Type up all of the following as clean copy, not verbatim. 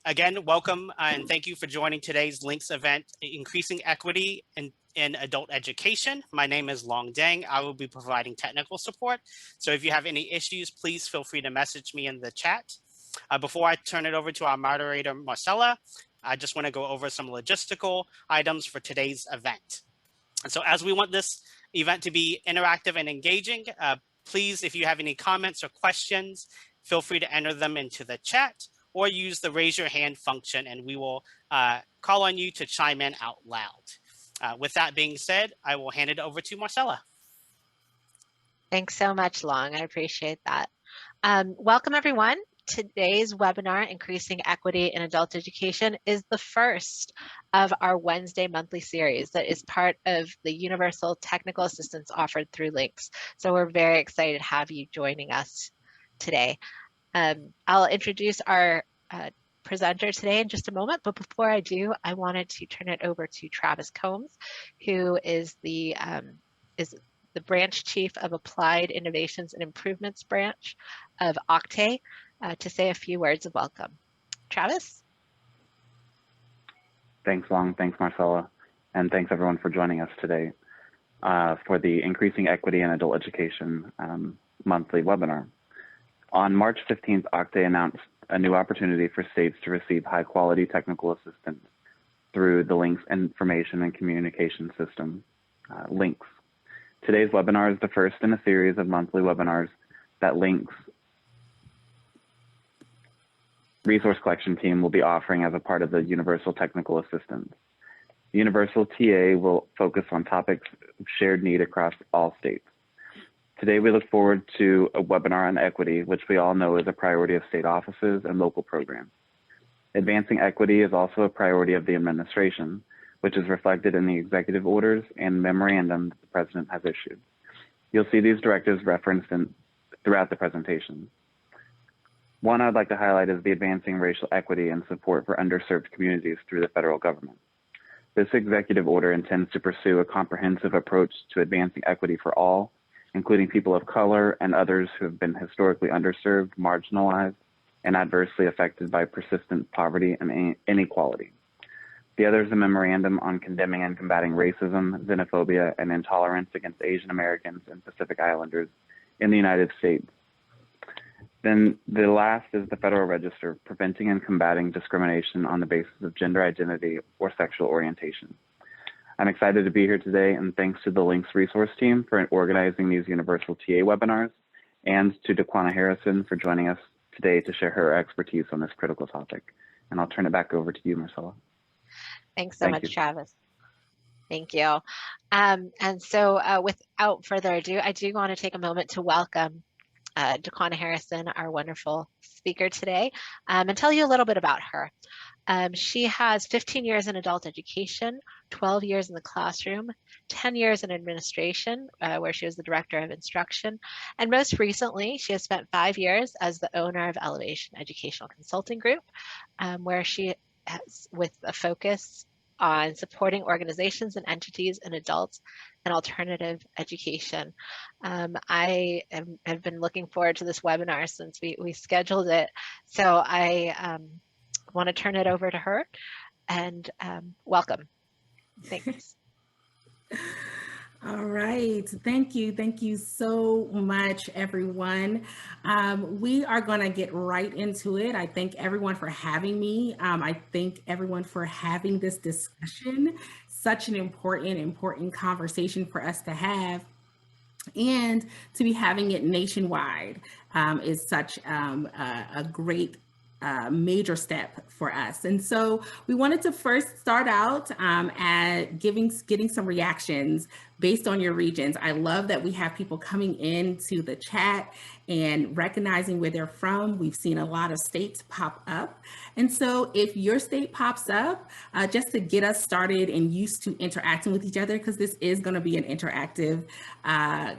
Again, welcome and thank you for joining today's Links event, Increasing Equity in Adult Education. My name is Long Deng. I will be providing technical support. So if you have any issues, please feel free to message me in the chat. Before I turn it over to our moderator, Marcella, I just want to go over some logistical items for today's event. And so as we want this event to be interactive and engaging, please, if you have any comments or questions, feel free to enter them into the chat or use the raise your hand function and we will call on you to chime in out loud. With that being said, I will hand it over to Marcella. Thanks so much, Long. I appreciate that. Welcome, everyone. Today's webinar, Increasing Equity in Adult Education, is the first of our Wednesday monthly series that is part of the universal technical assistance offered through Links. So we're very excited to have you joining us today. I'll introduce our presenter today in just a moment, but before I do, I wanted to turn it over to Travis Combs, who is the branch chief of Applied Innovations and Improvements branch of OCTAE, to say a few words of welcome. Travis? Thanks, Long. Thanks, Marcella. And thanks, everyone, for joining us today for the Increasing Equity in Adult Education monthly webinar. On March 15th, OCTAE announced a new opportunity for states to receive high-quality technical assistance through the Links Information and Communication System, Links. Today's webinar is the first in a series of monthly webinars that Links resource collection team will be offering as a part of the Universal Technical Assistance. The Universal TA will focus on topics of shared need across all states. Today, we look forward to a webinar on equity, which we all know is a priority of state offices and local programs. Advancing equity is also a priority of the administration, which is reflected in the executive orders and memorandum that the president has issued. You'll see these directives referenced throughout the presentation. One I'd like to highlight is the Advancing Racial Equity and Support for Underserved Communities through the federal government. This executive order intends to pursue a comprehensive approach to advancing equity for all, including people of color and others who have been historically underserved, marginalized, and adversely affected by persistent poverty and inequality. The other is a memorandum on condemning and combating racism, xenophobia, and intolerance against Asian Americans and Pacific Islanders in the United States. Then the last is the Federal Register, preventing and combating discrimination on the basis of gender identity or sexual orientation. I'm excited to be here today, and thanks to the Links resource team for organizing these Universal TA webinars, and to Daquana Harrison for joining us today to share her expertise on this critical topic. And I'll turn it back over to you, Marcella. Thanks so much, Travis. Thank you. And so without further ado, I do want to take a moment to welcome Daquana Harrison, our wonderful speaker today, and tell you a little bit about her. She has 15 years in adult education, 12 years in the classroom, 10 years in administration, where she was the director of instruction. And most recently, she has spent 5 years as the owner of Elevation Educational Consulting Group, where she has, with a focus on supporting organizations and entities in adult and alternative education. I have been looking forward to this webinar since we scheduled it. So I want to turn it over to her and welcome. Thanks. All right, thank you. Thank you so much, everyone. We are going to get right into it. I thank everyone for having me. I thank everyone for having this discussion. Such an important conversation for us to have. And to be having it nationwide is such a great major step for us. And so we wanted to first start out at getting some reactions based on your regions. I love that we have people coming into the chat and recognizing where they're from. We've seen a lot of states pop up. And so if your state pops up, just to get us started and used to interacting with each other, because this is going to be an interactive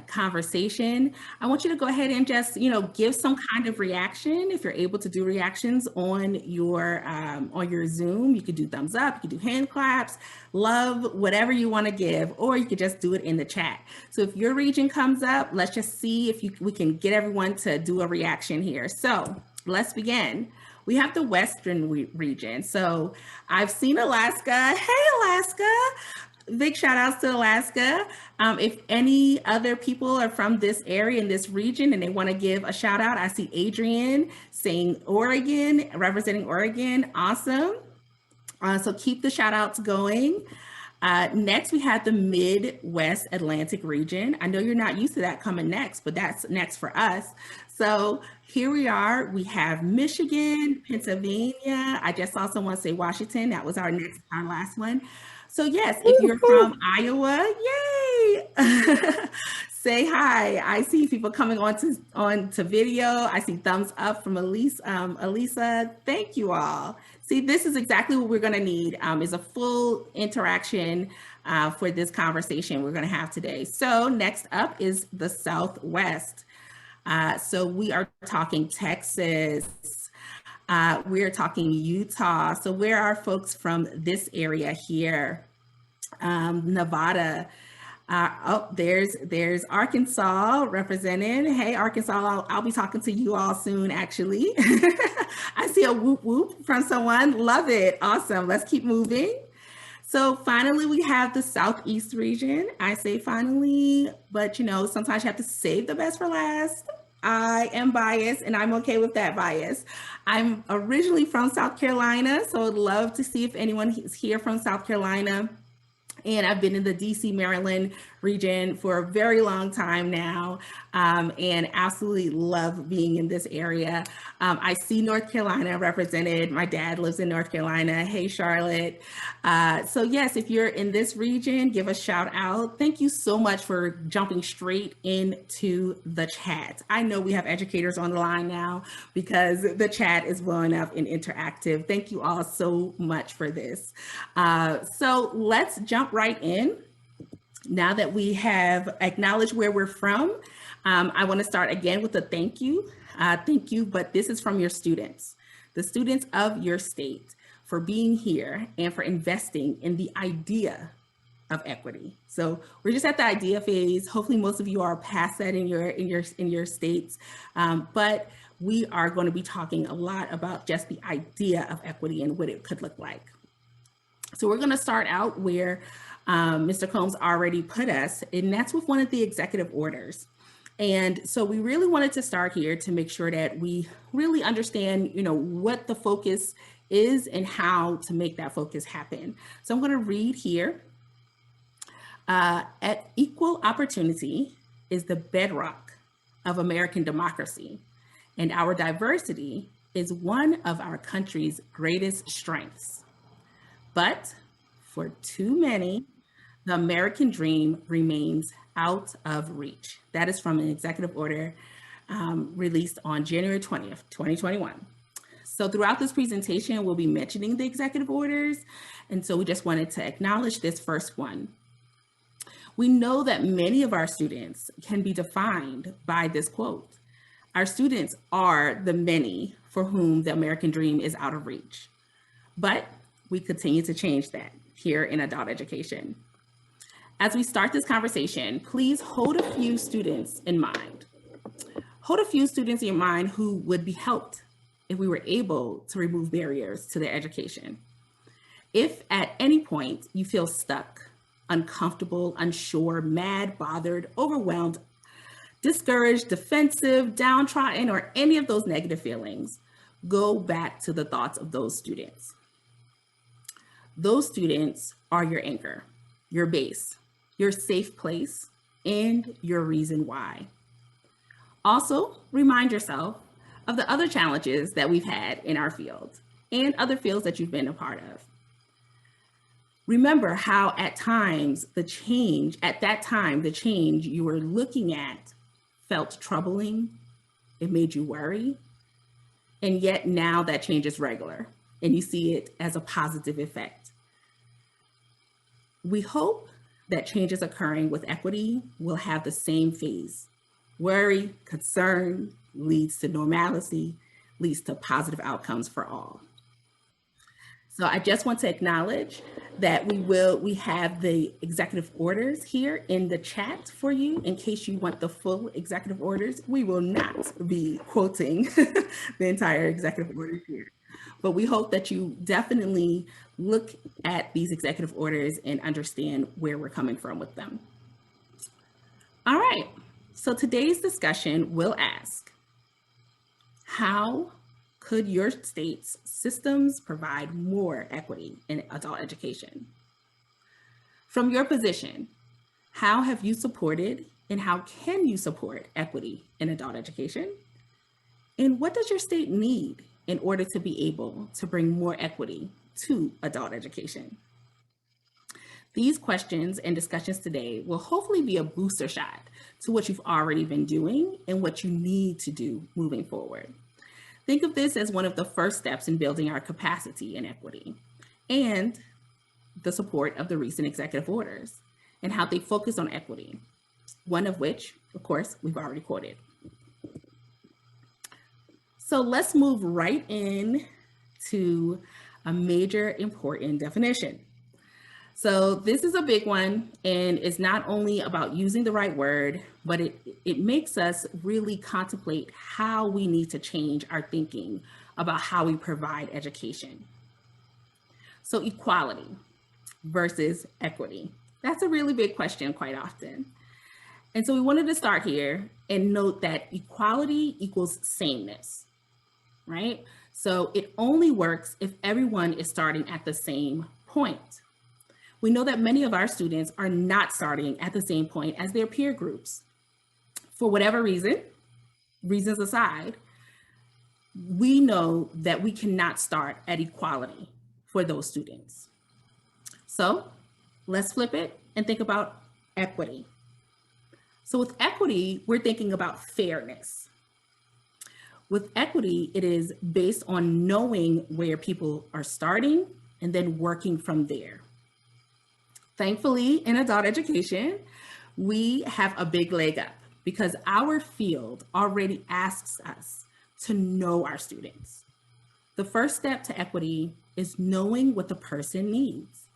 conversation, I want you to go ahead and just, give some kind of reaction. If you're able to do reactions on your Zoom, you could do thumbs up, you could do hand claps, love, whatever you want to give, or you could just do it in the chat. So if your region comes up, let's just see if we can get everyone to do a reaction here. So let's begin. We have the Western region. So I've seen Alaska. Hey, Alaska. Big shout outs to Alaska. If any other people are from this area in this region and they want to give a shout out, I see Adrian saying Oregon, representing Oregon. Awesome. So keep the shout outs going. Next, we have the Midwest Atlantic region. I know you're not used to that coming next, but that's next for us. So here we are. We have Michigan, Pennsylvania. I just saw someone say Washington. That was our last one. So yes, if you're from Iowa, yay! Say hi. I see people coming on to video. I see thumbs up from Elisa. Thank you all. See, this is exactly what we're going to need is a full interaction for this conversation we're going to have today. So next up is the Southwest. So we are talking Texas. We're talking Utah. So where are folks from this area here? Nevada. There's Arkansas represented. Hey, Arkansas, I'll be talking to you all soon, actually. I see a whoop whoop from someone. Love it. Awesome. Let's keep moving. So finally, we have the Southeast region. I say finally, but sometimes you have to save the best for last. I am biased and I'm okay with that bias. I'm originally from South Carolina, so I'd love to see if anyone is here from South Carolina. And I've been in the DC, Maryland region for a very long time now, and absolutely love being in this area. I see North Carolina represented. My dad lives in North Carolina. Hey, Charlotte. So yes, if you're in this region, give a shout out. Thank you so much for jumping straight into the chat. I know we have educators on the line now because the chat is blowing up and interactive. Thank you all so much for this. So let's jump right in. Now that we have acknowledged where we're from, I want to start again with a thank you. Thank you, but this is from your students, the students of your state, for being here and for investing in the idea of equity. So we're just at the idea phase. Hopefully most of you are past that in your states, but we are going to be talking a lot about just the idea of equity and what it could look like. So we're going to start out where Mr. Combs already put us, and that's with one of the executive orders. And so we really wanted to start here to make sure that we really understand, what the focus is and how to make that focus happen. So I'm going to read here. At equal opportunity is the bedrock of American democracy, and our diversity is one of our country's greatest strengths. But for too many, the American dream remains out of reach. That is from an executive order released on January 20th, 2021. So throughout this presentation, we'll be mentioning the executive orders. And so we just wanted to acknowledge this first one. We know that many of our students can be defined by this quote. Our students are the many for whom the American dream is out of reach. But we continue to change that here in adult education. As we start this conversation, please hold a few students in mind. Hold a few students in your mind who would be helped if we were able to remove barriers to their education. If at any point you feel stuck, uncomfortable, unsure, mad, bothered, overwhelmed, discouraged, defensive, downtrodden, or any of those negative feelings, go back to the thoughts of those students. Those students are your anchor, your base, your safe place, and your reason why. Also, remind yourself of the other challenges that we've had in our field and other fields that you've been a part of. Remember how at times the change you were looking at felt troubling, it made you worry, and yet now that change is regular and you see it as a positive effect. We hope that changes occurring with equity will have the same phase. Worry, concern leads to normalcy, leads to positive outcomes for all. So I just want to acknowledge that we have the executive orders here in the chat for you in case you want the full executive orders. We will not be quoting the entire executive orders here, but we hope that you definitely look at these executive orders and understand where we're coming from with them. All right, so today's discussion will ask, how could your state's systems provide more equity in adult education? From your position, how have you supported and how can you support equity in adult education? And what does your state need in order to be able to bring more equity to adult education? These questions and discussions today will hopefully be a booster shot to what you've already been doing and what you need to do moving forward. Think of this as one of the first steps in building our capacity in equity and the support of the recent executive orders and how they focus on equity, one of which, of course, we've already quoted. So let's move right in to a major important definition. So this is a big one, and it's not only about using the right word, but it makes us really contemplate how we need to change our thinking about how we provide education. So equality versus equity. That's a really big question quite often. And so we wanted to start here and note that equality equals sameness, right? So it only works if everyone is starting at the same point. We know that many of our students are not starting at the same point as their peer groups. For whatever reasons aside, we know that we cannot start at equality for those students. So let's flip it and think about equity. So with equity, we're thinking about fairness. With equity, it is based on knowing where people are starting and then working from there. Thankfully, in adult education, we have a big leg up because our field already asks us to know our students. The first step to equity is knowing what the person needs.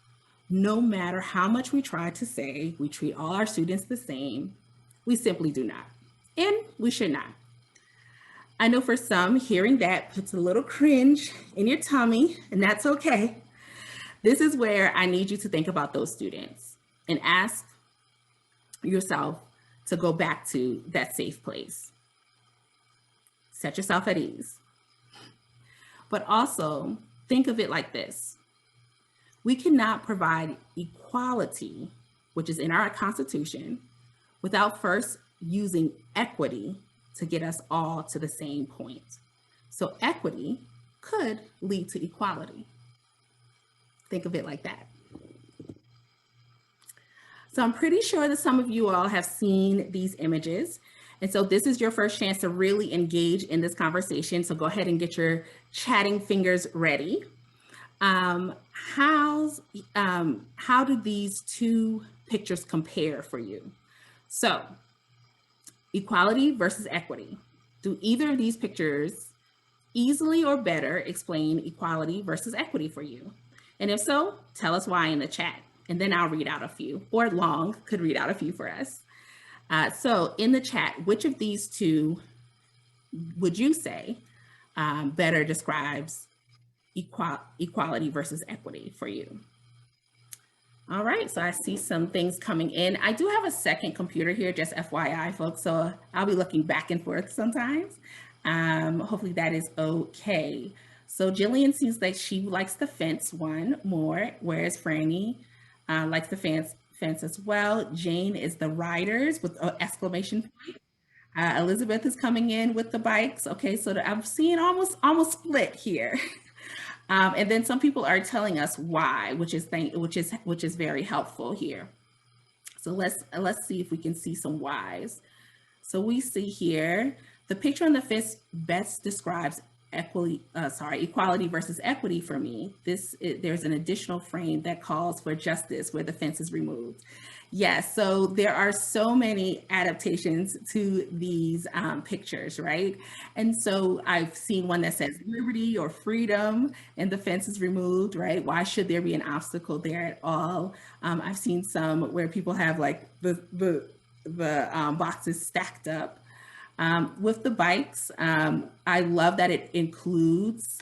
No matter how much we try to say we treat all our students the same, we simply do not, and we should not. I know for some, hearing that puts a little cringe in your tummy, and that's okay. This is where I need you to think about those students and ask yourself to go back to that safe place. Set yourself at ease. But also think of it like this. We cannot provide equality, which is in our Constitution, without first using equity to get us all to the same point. So equity could lead to equality. Think of it like that. So I'm pretty sure that some of you all have seen these images. And so this is your first chance to really engage in this conversation. So go ahead and get your chatting fingers ready. How do these two pictures compare for you? So equality versus equity. Do either of these pictures easily or better explain equality versus equity for you? And if so, tell us why in the chat, and then I'll read out a few, or Long could read out a few for us. So in the chat, which of these two would you say better describes equality versus equity for you? All right, so I see some things coming in. I do have a second computer here, just FYI, folks, so I'll be looking back and forth sometimes. Hopefully that is okay. So Jillian seems like she likes the fence one more, whereas Franny likes the fence as well. Jane is the riders with an exclamation point. Elizabeth is coming in with the bikes. Okay, so I'm seeing almost split here. And then some people are telling us why, which is very helpful here. So let's see if we can see some whys. So we see here the picture on the fence best describes equality versus equity for me, there's an additional frame that calls for justice where the fence is removed. Yes, so there are so many adaptations to these pictures, right? And so I've seen one that says liberty or freedom and the fence is removed, right? Why should there be an obstacle there at all? I've seen some where people have like the boxes stacked up. With the bikes, I love that it includes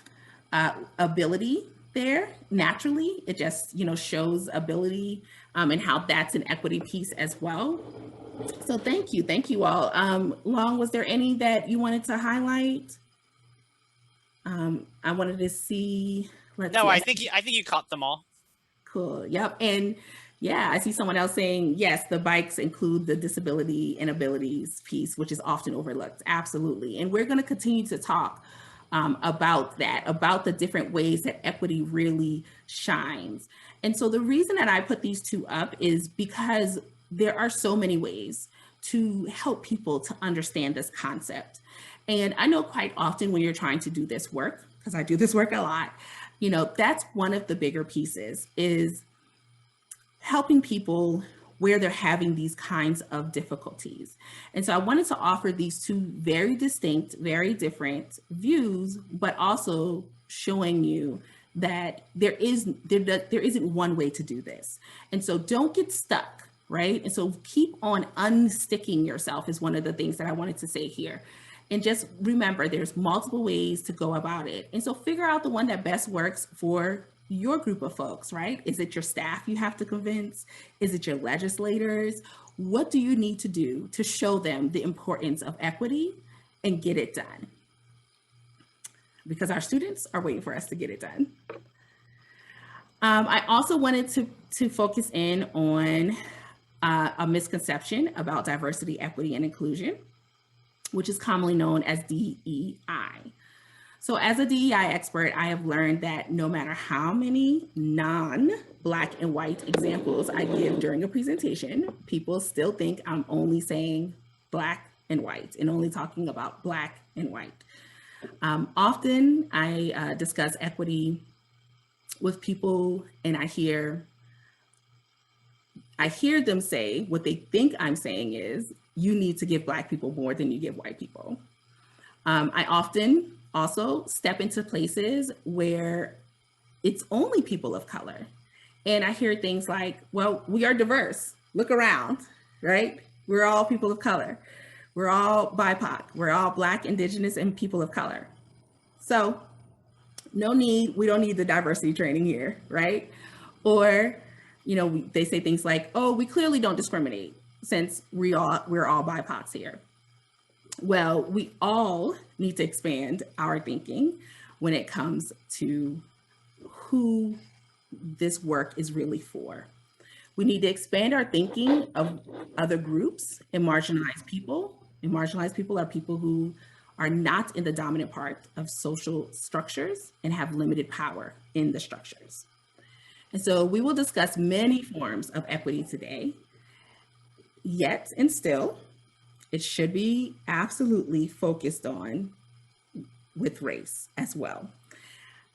ability there naturally. It just, shows ability and how that's an equity piece as well. So thank you all. Long, was there any that you wanted to highlight? I wanted to see. I think you caught them all. Cool. Yep. And yeah, I see someone else saying, yes, the bikes include the disability and abilities piece, which is often overlooked. Absolutely. And we're going to continue to talk about that, about the different ways that equity really shines. And so the reason that I put these two up is because there are so many ways to help people to understand this concept. And I know quite often when you're trying to do this work, because I do this work a lot, that's one of the bigger pieces, is helping people where they're having these kinds of difficulties. And so I wanted to offer these two very distinct, very different views, but also showing you that there isn't one way to do this. And so don't get stuck, right? And so keep on unsticking yourself is one of the things that I wanted to say here. And just remember, there's multiple ways to go about it. And so figure out the one that best works for your group of folks, right? Is it your staff you have to convince? Is it your legislators? What do you need to do to show them the importance of equity and get it done? Because our students are waiting for us to get it done. I also wanted to focus in on a misconception about diversity, equity, and inclusion, which is commonly known as DEI. So as a DEI expert, I have learned that no matter how many non-Black and white examples I give during a presentation, people still think I'm only saying Black and white and only talking about Black and white. Often I discuss equity with people and I hear them say what they think I'm saying is, you need to give Black people more than you give white people. I often also step into places where it's only people of color. And I hear things like, well, we are diverse. Look around, right? We're all people of color. We're all BIPOC. We're all Black, Indigenous, and people of color. So we don't need the diversity training here, right? Or, they say things like, oh, we clearly don't discriminate since we're all BIPOCs here. Well, we all need to expand our thinking when it comes to who this work is really for. We need to expand our thinking of other groups and marginalized people. And marginalized people are people who are not in the dominant part of social structures and have limited power in the structures. And so we will discuss many forms of equity today, yet and still, it should be absolutely focused on with race as well.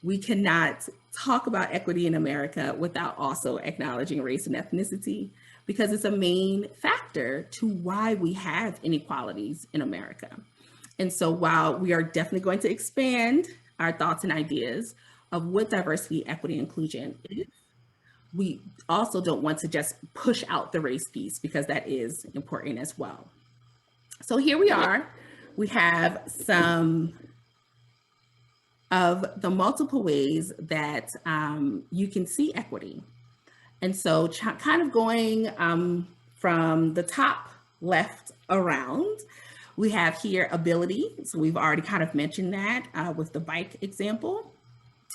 We cannot talk about equity in America without also acknowledging race and ethnicity, because it's a main factor to why we have inequalities in America. And so while we are definitely going to expand our thoughts and ideas of what diversity, equity, inclusion is, we also don't want to just push out the race piece, because that is important as well. So here we are. We have some of the multiple ways that you can see equity. And so kind of going from the top left around, we have here ability. So we've already kind of mentioned that with the bike example,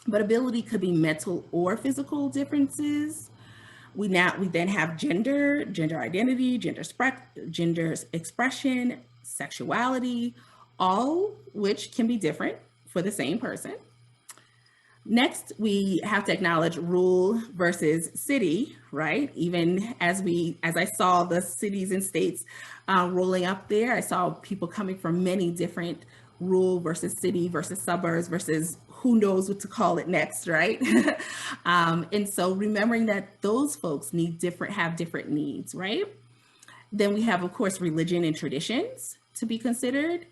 but ability could be mental or physical differences. We then have gender identity, gender expression, sexuality, all which can be different for the same person. Next, we have to acknowledge rural versus city, right? Even as I saw the cities and states rolling up there, I saw people coming from many different rural versus city versus suburbs versus who knows what to call it next, right? And so remembering that those folks have different needs, right? Then we have, of course, religion and traditions to be considered,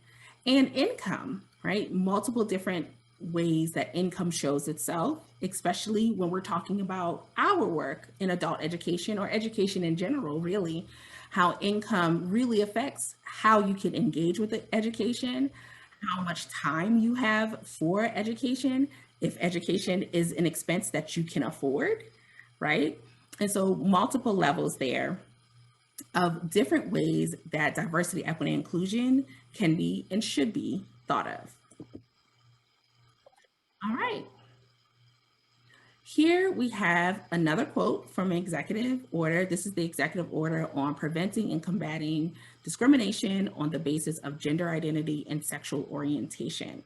and income, right? Multiple different ways that income shows itself, especially when we're talking about our work in adult education or education in general, really, how income really affects how you can engage with the education, how much time you have for education, if education is an expense that you can afford, right? And so multiple levels there of different ways that diversity, equity, and inclusion can be and should be thought of. All right. Here we have another quote from an executive order. This is the executive order on preventing and combating discrimination on the basis of gender identity and sexual orientation.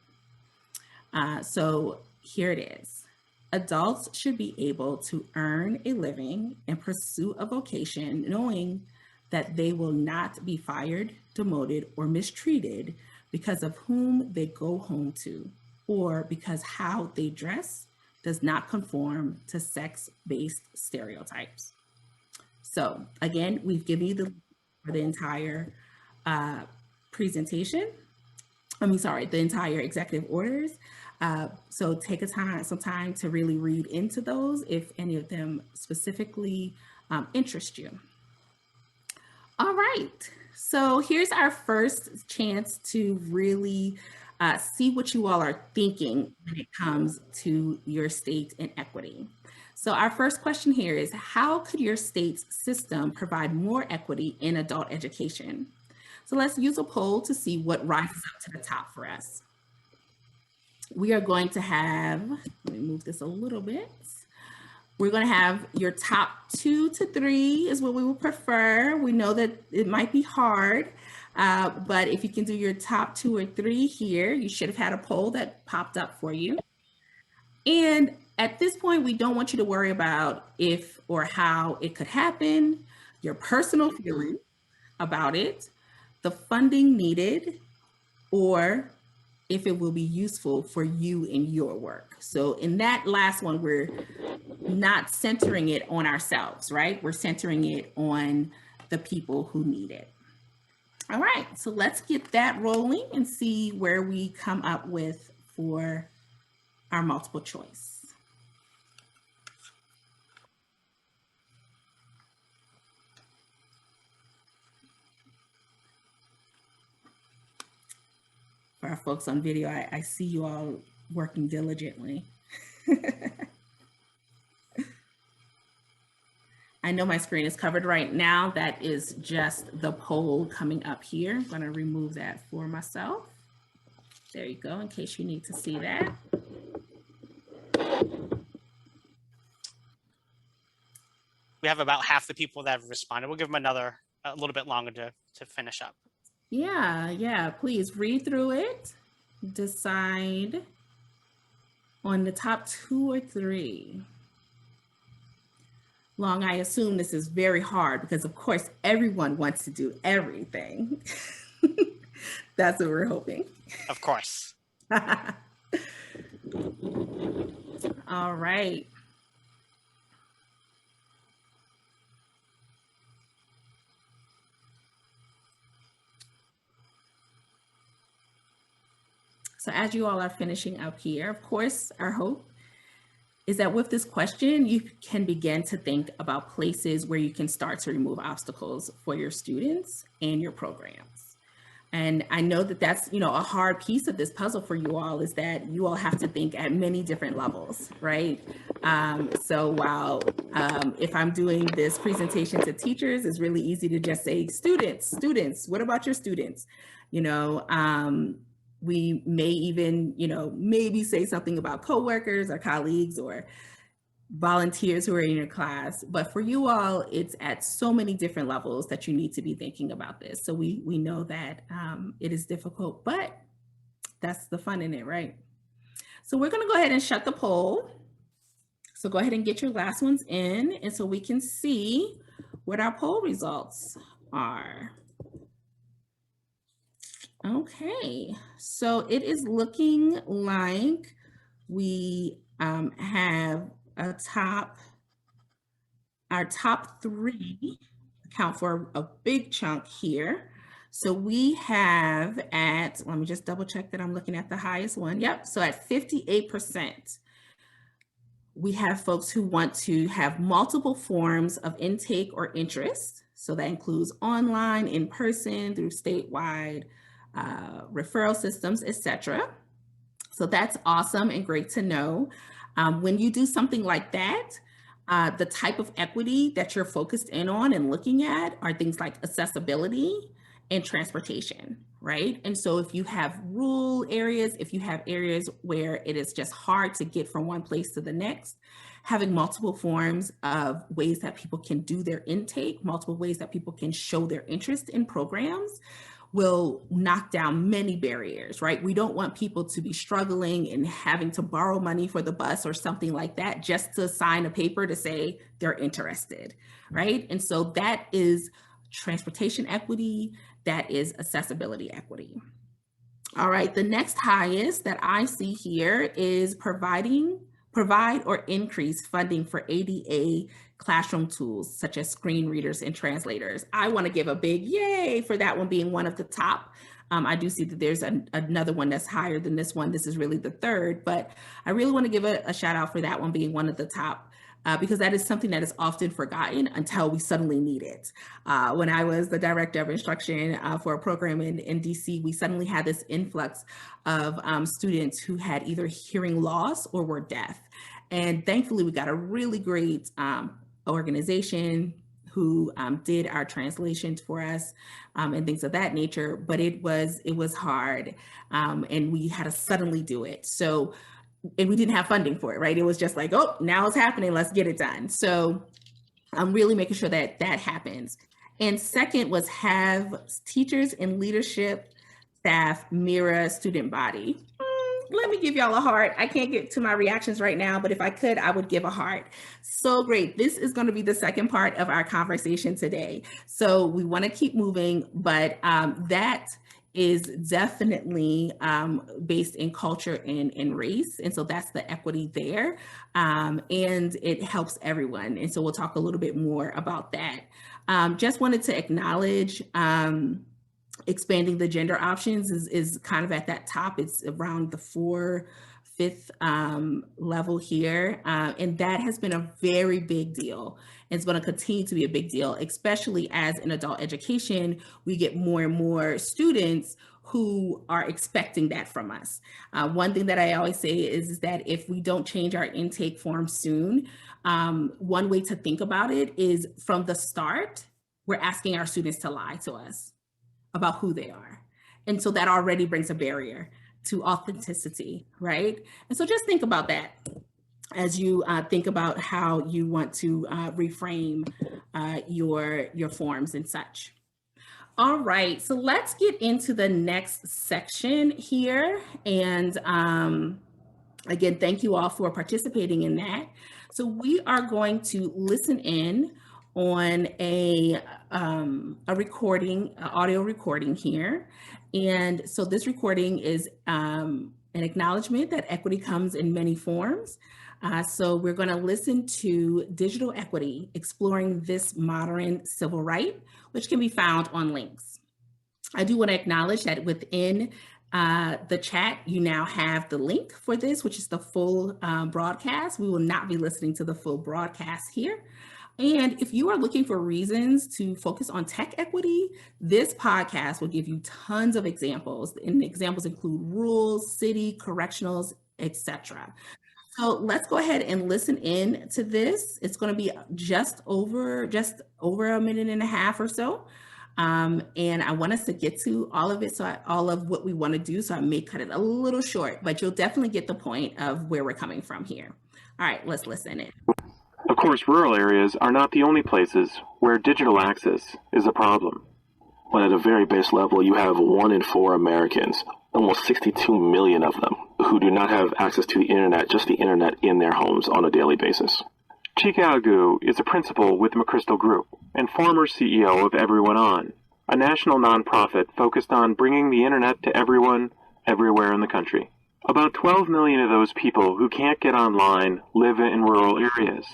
So here it is. Adults should be able to earn a living and pursue a vocation knowing that they will not be fired, demoted, or mistreated because of whom they go home to, or because how they dress does not conform to sex-based stereotypes. So again, we've given you the entire presentation. The entire executive orders. So take some time to really read into those if any of them specifically interest you. All right, so here's our first chance to really see what you all are thinking when it comes to your state and equity. So our first question here is, how could your state's system provide more equity in adult education? So let's use a poll to see what rises up to the top for us. We are going to have, let me move this a little bit. We're going to have your top 2 to 3 is what we would prefer. We know that it might be hard, but if you can do your top 2 or 3 here, you should have had a poll that popped up for you. And at this point, we don't want you to worry about if or how it could happen, your personal feeling about it, the funding needed, or if it will be useful for you in your work. So in that last one, we're not centering it on ourselves, right? We're centering it on the people who need it. All right, so let's get that rolling and see where we come up with for our multiple choice. For our folks on video, I see you all working diligently. I know my screen is covered right now. That is just the poll coming up here. I'm gonna remove that for myself. There you go, in case you need to see that. We have about half the people that have responded. We'll give them a little bit longer to finish up. Yeah, please read through it. Decide on the top 2 or 3. Long, I assume this is very hard because of course everyone wants to do everything. That's what we're hoping. Of course. All right. So as you all are finishing up here, of course, our hope is that with this question, you can begin to think about places where you can start to remove obstacles for your students and your programs. And I know that that's, a hard piece of this puzzle for you all, is that you all have to think at many different levels, right? So while if I'm doing this presentation to teachers, it's really easy to just say, students, what about your students? We may even, maybe say something about coworkers or colleagues or volunteers who are in your class. But for you all, it's at so many different levels that you need to be thinking about this. So we know that it is difficult, but that's the fun in it, right? So we're gonna go ahead and shut the poll. So go ahead and get your last ones in, and so we can see what our poll results are. Okay, so it is looking like we have our top three account for a big chunk here. So we have let me just double check that I'm looking at the highest one. Yep, so at 58%, we have folks who want to have multiple forms of intake or interest. So that includes online, in person, through statewide referral systems, etc. So that's awesome and great to know. When you do something like that, the type of equity that you're focused in on and looking at are things like accessibility and transportation, right? And so if you have rural areas, if you have areas where it is just hard to get from one place to the next, having multiple forms of ways that people can do their intake, multiple ways that people can show their interest in programs will knock down many barriers, right? We don't want people to be struggling and having to borrow money for the bus or something like that just to sign a paper to say they're interested, right? And so that is transportation equity, that is accessibility equity. All right, the next highest that I see here is provide or increase funding for ADA classroom tools such as screen readers and translators. I want to give a big yay for that one being one of the top. I do see that there's another one that's higher than this one. This is really the third, but I really want to give a shout out for that one being one of the top. Because that is something that is often forgotten until we suddenly need it. When I was the director of instruction for a program in DC, we suddenly had this influx of students who had either hearing loss or were deaf. And thankfully, we got a really great organization who did our translations for us and things of that nature, but it was hard and we had to suddenly do it. So, and we didn't have funding for it, right? It was just like, oh, now it's happening, let's get it done. So I'm really making sure that that happens. And second was have teachers and leadership staff mirror student body. Let me give y'all a heart. I can't get to my reactions right now, but if I could, I would give a heart. So great. This is going to be the second part of our conversation today. So we want to keep moving, but that is definitely based in culture and race. And so that's the equity there. And it helps everyone. And so we'll talk a little bit more about that. Just wanted to acknowledge expanding the gender options is kind of at that top. It's around the 4/5 level here. And that has been a very big deal. It's going to continue to be a big deal, especially as in adult education, we get more and more students who are expecting that from us. One thing that I always say is that if we don't change our intake form soon, one way to think about it is from the start, we're asking our students to lie to us about who they are. And so that already brings a barrier to authenticity, right? And so just think about that as you think about how you want to reframe your forms and such. All right, so let's get into the next section here. And again, thank you all for participating in that. So we are going to listen in on a recording, audio recording here. And so this recording is an acknowledgement that equity comes in many forms. So we're going to listen to Digital Equity, Exploring This Modern Civil Right, which can be found on links. I do want to acknowledge that within the chat, you now have the link for this, which is the full broadcast. We will not be listening to the full broadcast here. And if you are looking for reasons to focus on tech equity, this podcast will give you tons of examples. And the examples include rules, city, correctionals, etc. So let's go ahead and listen in to this. It's going to be just over a minute and a half or so. And I want us to get to all of it, all of what we want to do. So I may cut it a little short, but you'll definitely get the point of where we're coming from here. All right, let's listen in. Of course, rural areas are not the only places where digital access is a problem. When at a very base level, you have 1 in 4 Americans, almost 62 million of them, who do not have access to the internet, just the internet in their homes on a daily basis. Chika Agu is a principal with McChrystal Group and former CEO of Everyone On, a national nonprofit focused on bringing the internet to everyone, everywhere in the country. About 12 million of those people who can't get online live in rural areas,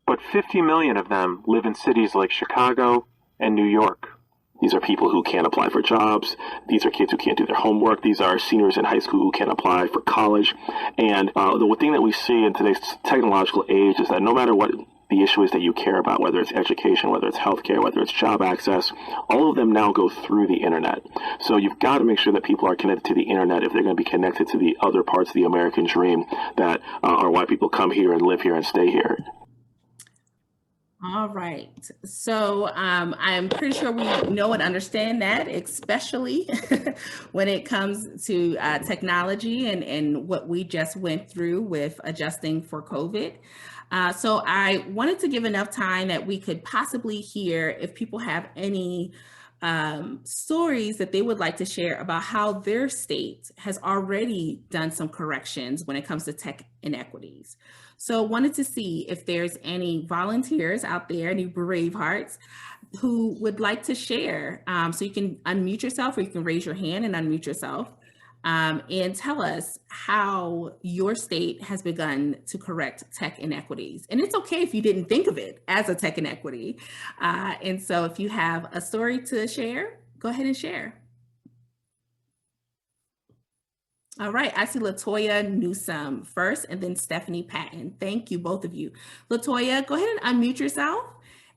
but 50 million of them live in cities like Chicago and New York. These are people who can't apply for jobs. These are kids who can't do their homework. These are seniors in high school who can't apply for college. And the one thing that we see in today's technological age is that no matter what the issue is that you care about, whether it's education, whether it's healthcare, whether it's job access, all of them now go through the internet. So you've got to make sure that people are connected to the internet if they're going to be connected to the other parts of the American dream that are why people come here and live here and stay here. All right. So I'm pretty sure we know and understand that, especially when it comes to technology and what we just went through with adjusting for COVID. So I wanted to give enough time that we could possibly hear if people have any stories that they would like to share about how their state has already done some corrections when it comes to tech inequities. So wanted to see if there's any volunteers out there, any brave hearts who would like to share. So you can unmute yourself, or you can raise your hand and unmute yourself and tell us how your state has begun to correct tech inequities. And it's okay if you didn't think of it as a tech inequity. And so if you have a story to share, go ahead and share. All right, I see Latoya Newsome first, and then Stephanie Patton. Thank you, both of you. Latoya, go ahead and unmute yourself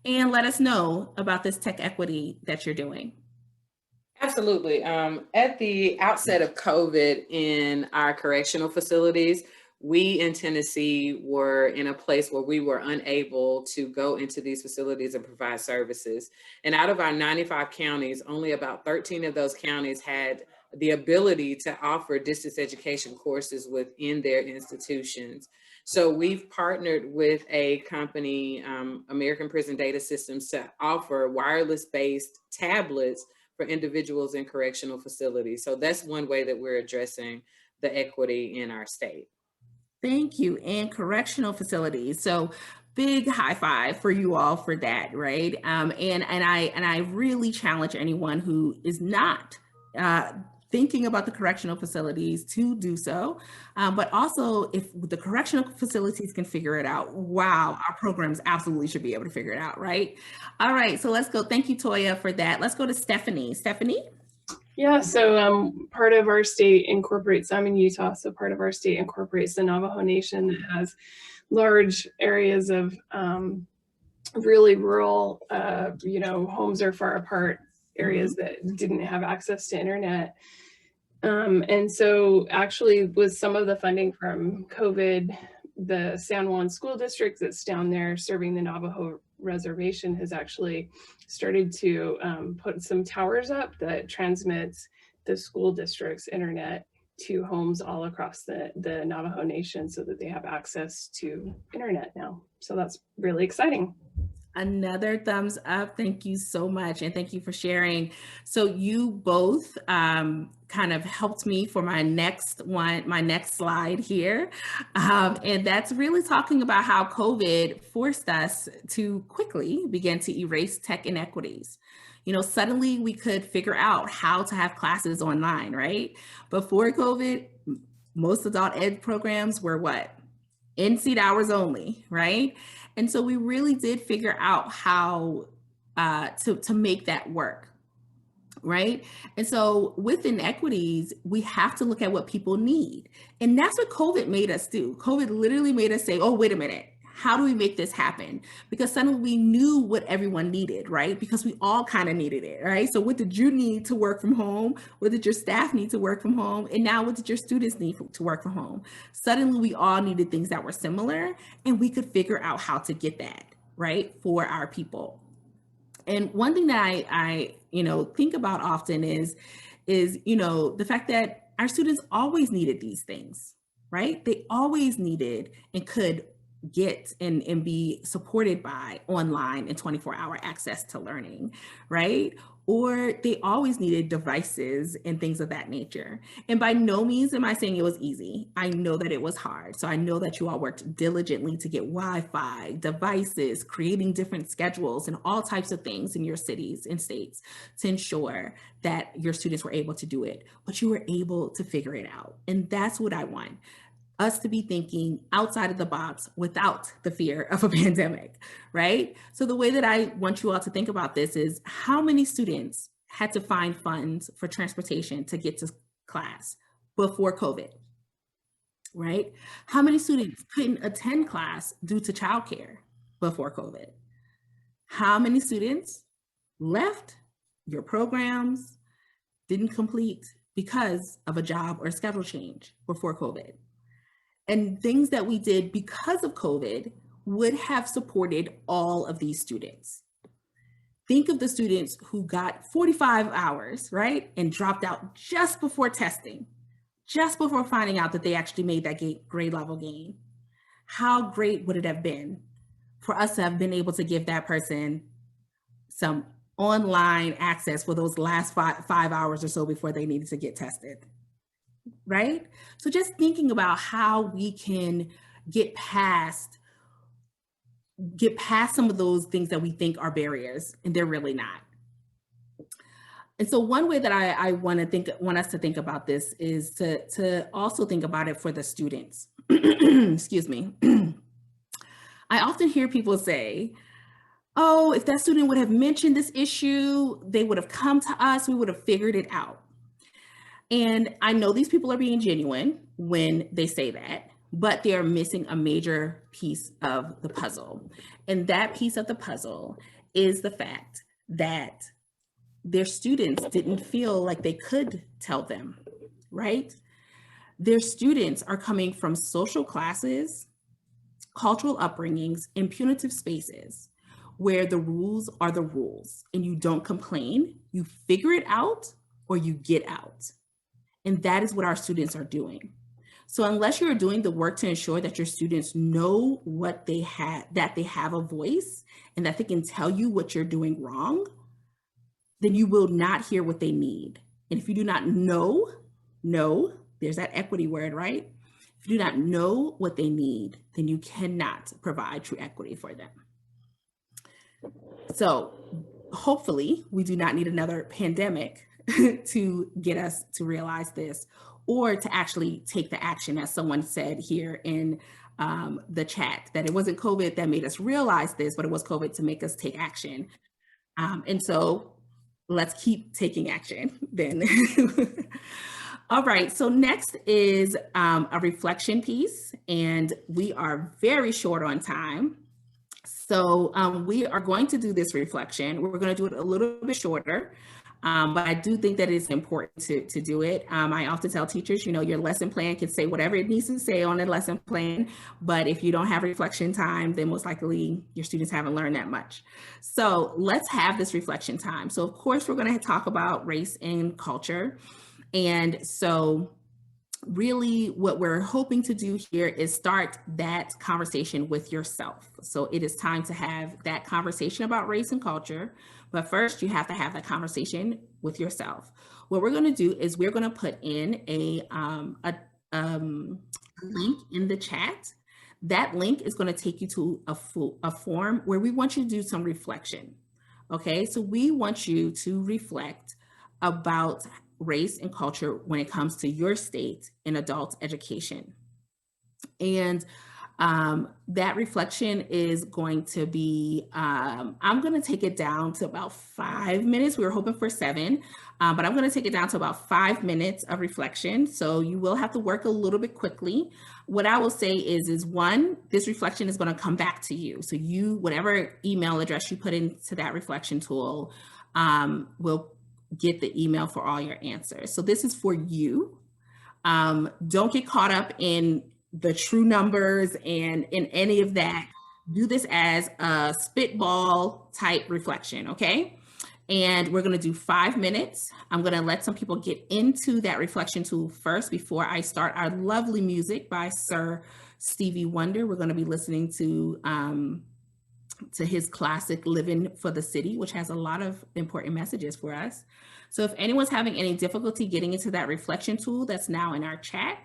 and let us know about this tech equity that you're doing. Absolutely. At the outset of COVID in our correctional facilities, we in Tennessee were in a place where we were unable to go into these facilities and provide services. And out of our 95 counties, only about 13 of those counties had the ability to offer distance education courses within their institutions. So we've partnered with a company, American Prison Data Systems, to offer wireless-based tablets for individuals in correctional facilities. So that's one way that we're addressing the equity in our state. Thank you. And correctional facilities. So big high five for you all for that, right? And I really challenge anyone who is not thinking about the correctional facilities to do so. But also, if the correctional facilities can figure it out, wow, our programs absolutely should be able to figure it out, right? All right, so let's go. Thank you, Toya, for that. Let's go to Stephanie. Stephanie? Yeah, so part of our state incorporates, I'm in Utah, so part of our state incorporates the Navajo Nation that has large areas of really rural, homes are far apart, areas that didn't have access to internet. And so actually with some of the funding from COVID, the San Juan School District that's down there serving the Navajo Reservation has actually started to put some towers up that transmits the school district's internet to homes all across the Navajo Nation so that they have access to internet now. So that's really exciting. Another thumbs up. Thank you so much. And thank you for sharing. So you both kind of helped me for my next slide here. And that's really talking about how COVID forced us to quickly begin to erase tech inequities. You know, suddenly we could figure out how to have classes online, right? Before COVID, most adult ed programs were what? In-seat hours only, right? And so we really did figure out how to make that work, right? And so with inequities, we have to look at what people need. And that's what COVID made us do. COVID literally made us say, oh, wait a minute. How do we make this happen? Because suddenly we knew what everyone needed, right? Because we all kind of needed it, right? So what did you need to work from home? What did your staff need to work from home? And now what did your students need to work from home? Suddenly we all needed things that were similar, and we could figure out how to get that, right, for our people. And one thing that I think about often is the fact that our students always needed these things, right? They always needed and could get and be supported by online and 24-hour access to learning, right? or they always needed devices and things of that nature. And by no means am I saying it was easy. I know that it was hard. So I know that you all worked diligently to get Wi-Fi, devices, creating different schedules and all types of things in your cities and states to ensure that your students were able to do it, but you were able to figure it out. And that's what I want us to be thinking outside of the box without the fear of a pandemic, right? So the way that I want you all to think about this is how many students had to find funds for transportation to get to class before COVID, right? How many students couldn't attend class due to childcare before COVID? How many students left your programs, didn't complete because of a job or schedule change before COVID? And things that we did because of COVID would have supported all of these students. Think of the students who got 45 hours, right? And dropped out just before testing, just before finding out that they actually made that grade level gain. How great would it have been for us to have been able to give that person some online access for those last five hours or so before they needed to get tested? Right? So just thinking about how we can get past some of those things that we think are barriers, and they're really not. And so one way that I want us to think about this is to also think about it for the students. Excuse me. I often hear people say, oh, if that student would have mentioned this issue, they would have come to us, we would have figured it out. And I know these people are being genuine when they say that, but they are missing a major piece of the puzzle. And that piece of the puzzle is the fact that their students didn't feel like they could tell them, right? Their students are coming from social classes, cultural upbringings, and punitive spaces where the rules are the rules and you don't complain, you figure it out or you get out. And that is what our students are doing. So unless you're doing the work to ensure that your students know what they have, that they have a voice and that they can tell you what you're doing wrong, then you will not hear what they need. And if you do not know, there's that equity word, right? If you do not know what they need, then you cannot provide true equity for them. So hopefully we do not need another pandemic to get us to realize this, or to actually take the action, as someone said here in the chat, that it wasn't COVID that made us realize this, but it was COVID to make us take action. And so let's keep taking action then. All right, so next is a reflection piece, and we are very short on time. So we are going to do this reflection. We're going to do it a little bit shorter. But I do think that it's important to do it. I often tell teachers, your lesson plan can say whatever it needs to say on the lesson plan, but if you don't have reflection time, then most likely your students haven't learned that much. So let's have this reflection time. So of course, we're going to talk about race and culture. And so really what we're hoping to do here is start that conversation with yourself. So it is time to have that conversation about race and culture. But first, you have to have that conversation with yourself. What we're going to do is we're going to put in a link in the chat. That link is going to take you to a form where we want you to do some reflection. Okay, so we want you to reflect about race and culture when it comes to your state in adult education. And that reflection is going to be, I'm going to take it down to about 5 minutes. We were hoping for 7, but I'm going to take it down to about 5 minutes of reflection. So you will have to work a little bit quickly. What I will say is one, this reflection is going to come back to you. So you, whatever email address you put into that reflection tool, will get the email for all your answers. So this is for you. Don't get caught up in the true numbers and in any of that. Do this as a spitball type reflection, okay? And we're gonna do 5 minutes. I'm gonna let some people get into that reflection tool first before I start our lovely music by Sir Stevie Wonder. We're gonna be listening to to his classic Living for the City, which has a lot of important messages for us. So if anyone's having any difficulty getting into that reflection tool that's now in our chat,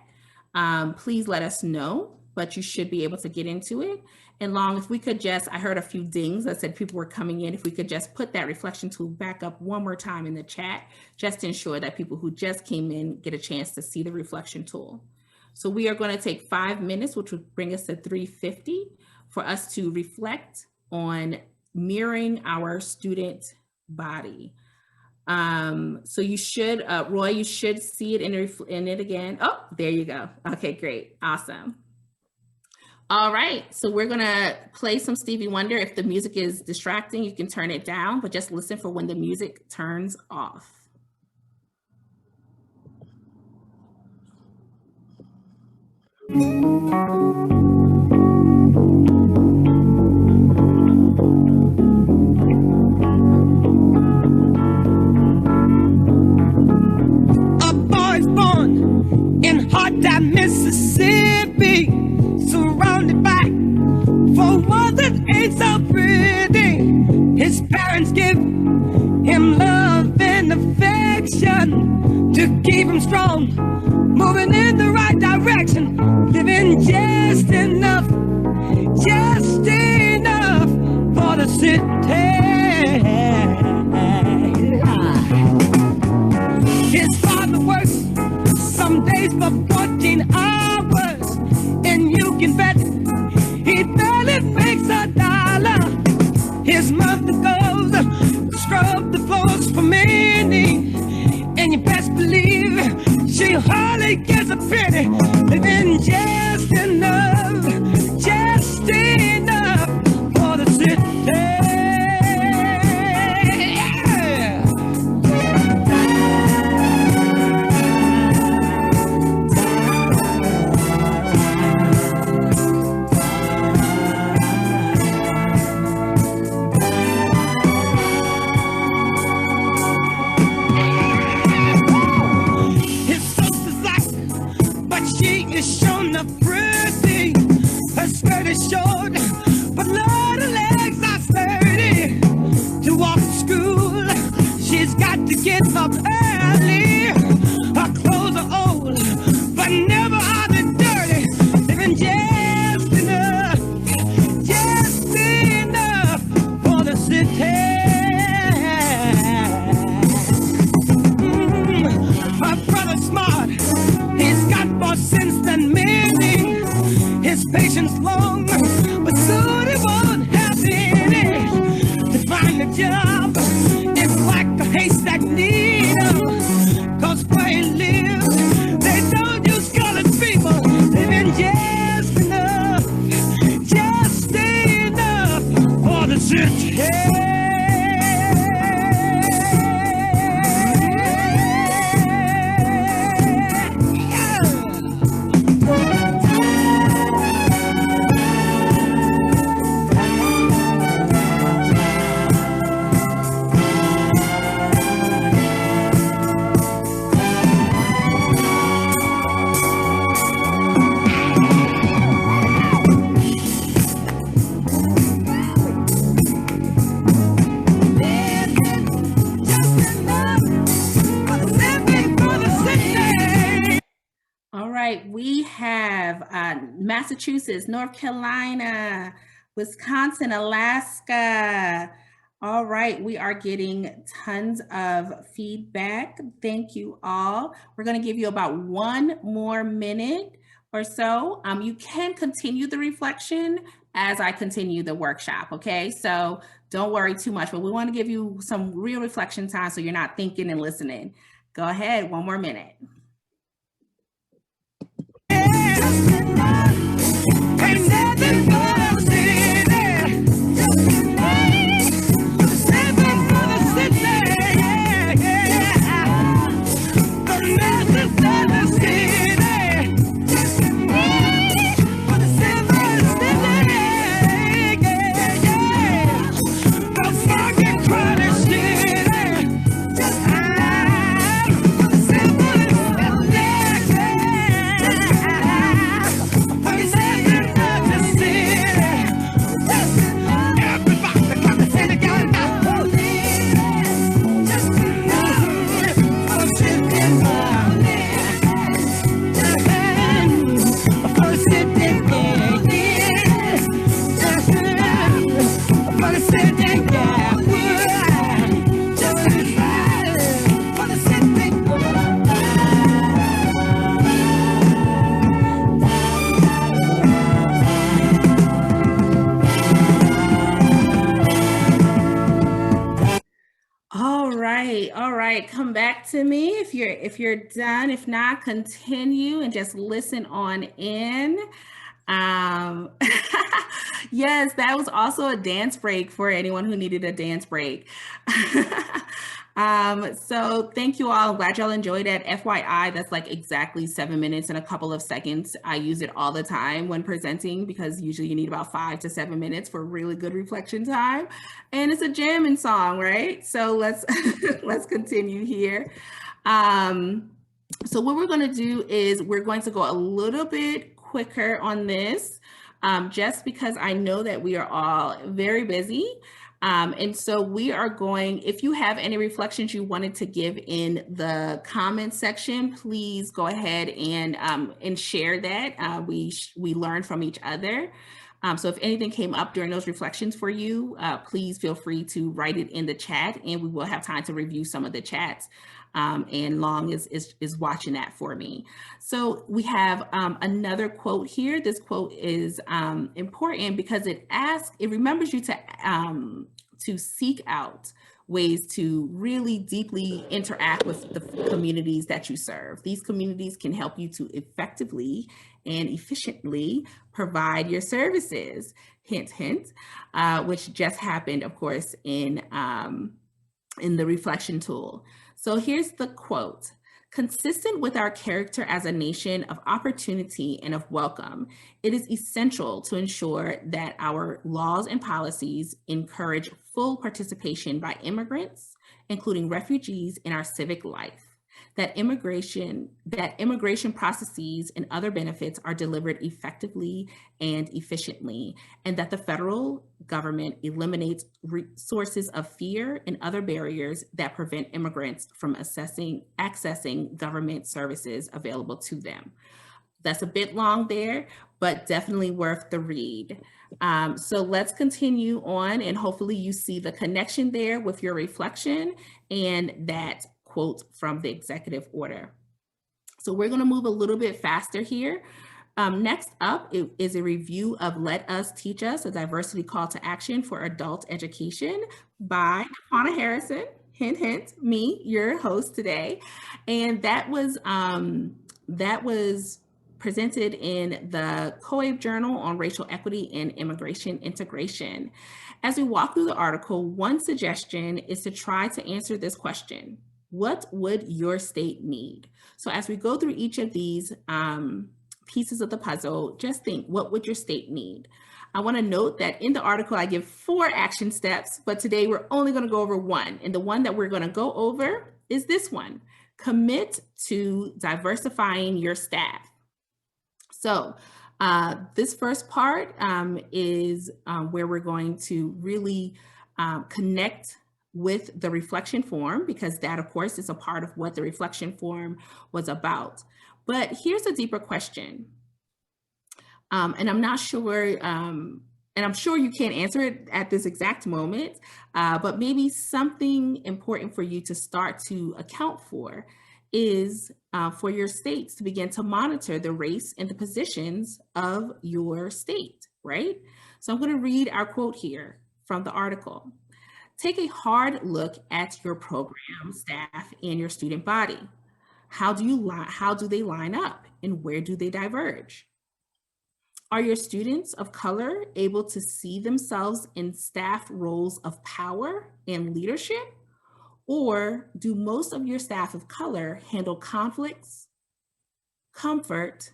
please let us know, but you should be able to get into it. And Long, if we could just, I heard a few dings that said people were coming in, if we could just put that reflection tool back up one more time in the chat, just to ensure that people who just came in get a chance to see the reflection tool. So we are going to take 5 minutes, which would bring us to 3:50, for us to reflect on mirroring our student body. So you should, Roy, you should see it in it again. Oh, there you go. Okay, great. Awesome. All right, so we're gonna play some Stevie Wonder. If the music is distracting, you can turn it down, but just listen for when the music turns off. A boy's born in Hot Dam, Mississippi, surrounded by four walls that ain't so pretty. His parents give him love and affection to keep him strong, moving in the right direction, living just enough for the city. His father works some days for 14 hours, and you can bet he barely makes $1. His mother goes to scrub the floors for many, and you best believe she hardly gets a penny, living just enough for the city. Short, but Lord, her legs are sturdy. To walk to school, she's got to get up early. Her clothes are old, but never are they dirty. Living just enough for the city. My brother's smart, he's got more sense than many. His patience long, but soon he won't have any. To find a job, it's like a haystack needle. 'Cause where he lives, they don't use colored people. Living just enough for the city. We have Massachusetts, North Carolina, Wisconsin, Alaska. All right, we are getting tons of feedback. Thank you all. We're going to give you about 1 more minute or so. You can continue the reflection as I continue the workshop, okay? So don't worry too much, but we want to give you some real reflection time so you're not thinking and listening. Go ahead, 1 more minute. Ain't nothing but a city. Nothing but a city. The nothing but a city. For the city. The fucking crowded city. For the city. right, come back to me if you're done. If not, continue and just listen on in. Yes, that was also a dance break for anyone who needed a dance break. So thank you all. I'm glad y'all enjoyed it. FYI, that's like exactly 7 minutes and a couple of seconds. I use it all the time when presenting because usually you need about 5 to 7 minutes for really good reflection time. And it's a jamming song, right? So let's let's continue here. So what we're going to do is we're going to go a little bit quicker on this, just because I know that we are all very busy. And so we are going, if you have any reflections you wanted to give in the comment section, please go ahead and share that. We learn from each other. So if anything came up during those reflections for you, please feel free to write it in the chat and we will have time to review some of the chats. And Long is watching that for me. So we have another quote here. This quote is important because it remembers you to seek out ways to really deeply interact with the communities that you serve. These communities can help you to effectively and efficiently provide your services. Hint, hint, which just happened, of course, in the reflection tool. So here's the quote. Consistent with our character as a nation of opportunity and of welcome, it is essential to ensure that our laws and policies encourage full participation by immigrants, including refugees, in our civic life. That immigration processes and other benefits are delivered effectively and efficiently, and that the federal government eliminates sources of fear and other barriers that prevent immigrants from accessing government services available to them. That's a bit long there, but definitely worth the read. So let's continue on, and hopefully you see the connection there with your reflection and that quote from the executive order. So we're going to move a little bit faster here. Next up is a review of Let Us Teach Us, a diversity call to action for adult education by Daquana Harrison, hint, hint, me, your host today. And that was presented in the COABE Journal on Racial Equity and Immigration Integration. As we walk through the article, one suggestion is to try to answer this question: what would your state need? So as we go through each of these pieces of the puzzle, just think, what would your state need? I want to note that in the article, I give 4 action steps, but today we're only going to go over 1. And the one that we're going to go over is this one: commit to diversifying your staff. So this first part is where we're going to really connect with the reflection form, because that, of course, is a part of what the reflection form was about. But here's a deeper question. And I'm not sure, and I'm sure you can't answer it at this exact moment, but maybe something important for you to start to account for is for your states to begin to monitor the race and the positions of your state, right? So I'm going to read our quote here from the article. Take a hard look at your program, staff, and your student body. How do they line up, and where do they diverge? Are your students of color able to see themselves in staff roles of power and leadership? Or do most of your staff of color handle conflicts, comfort,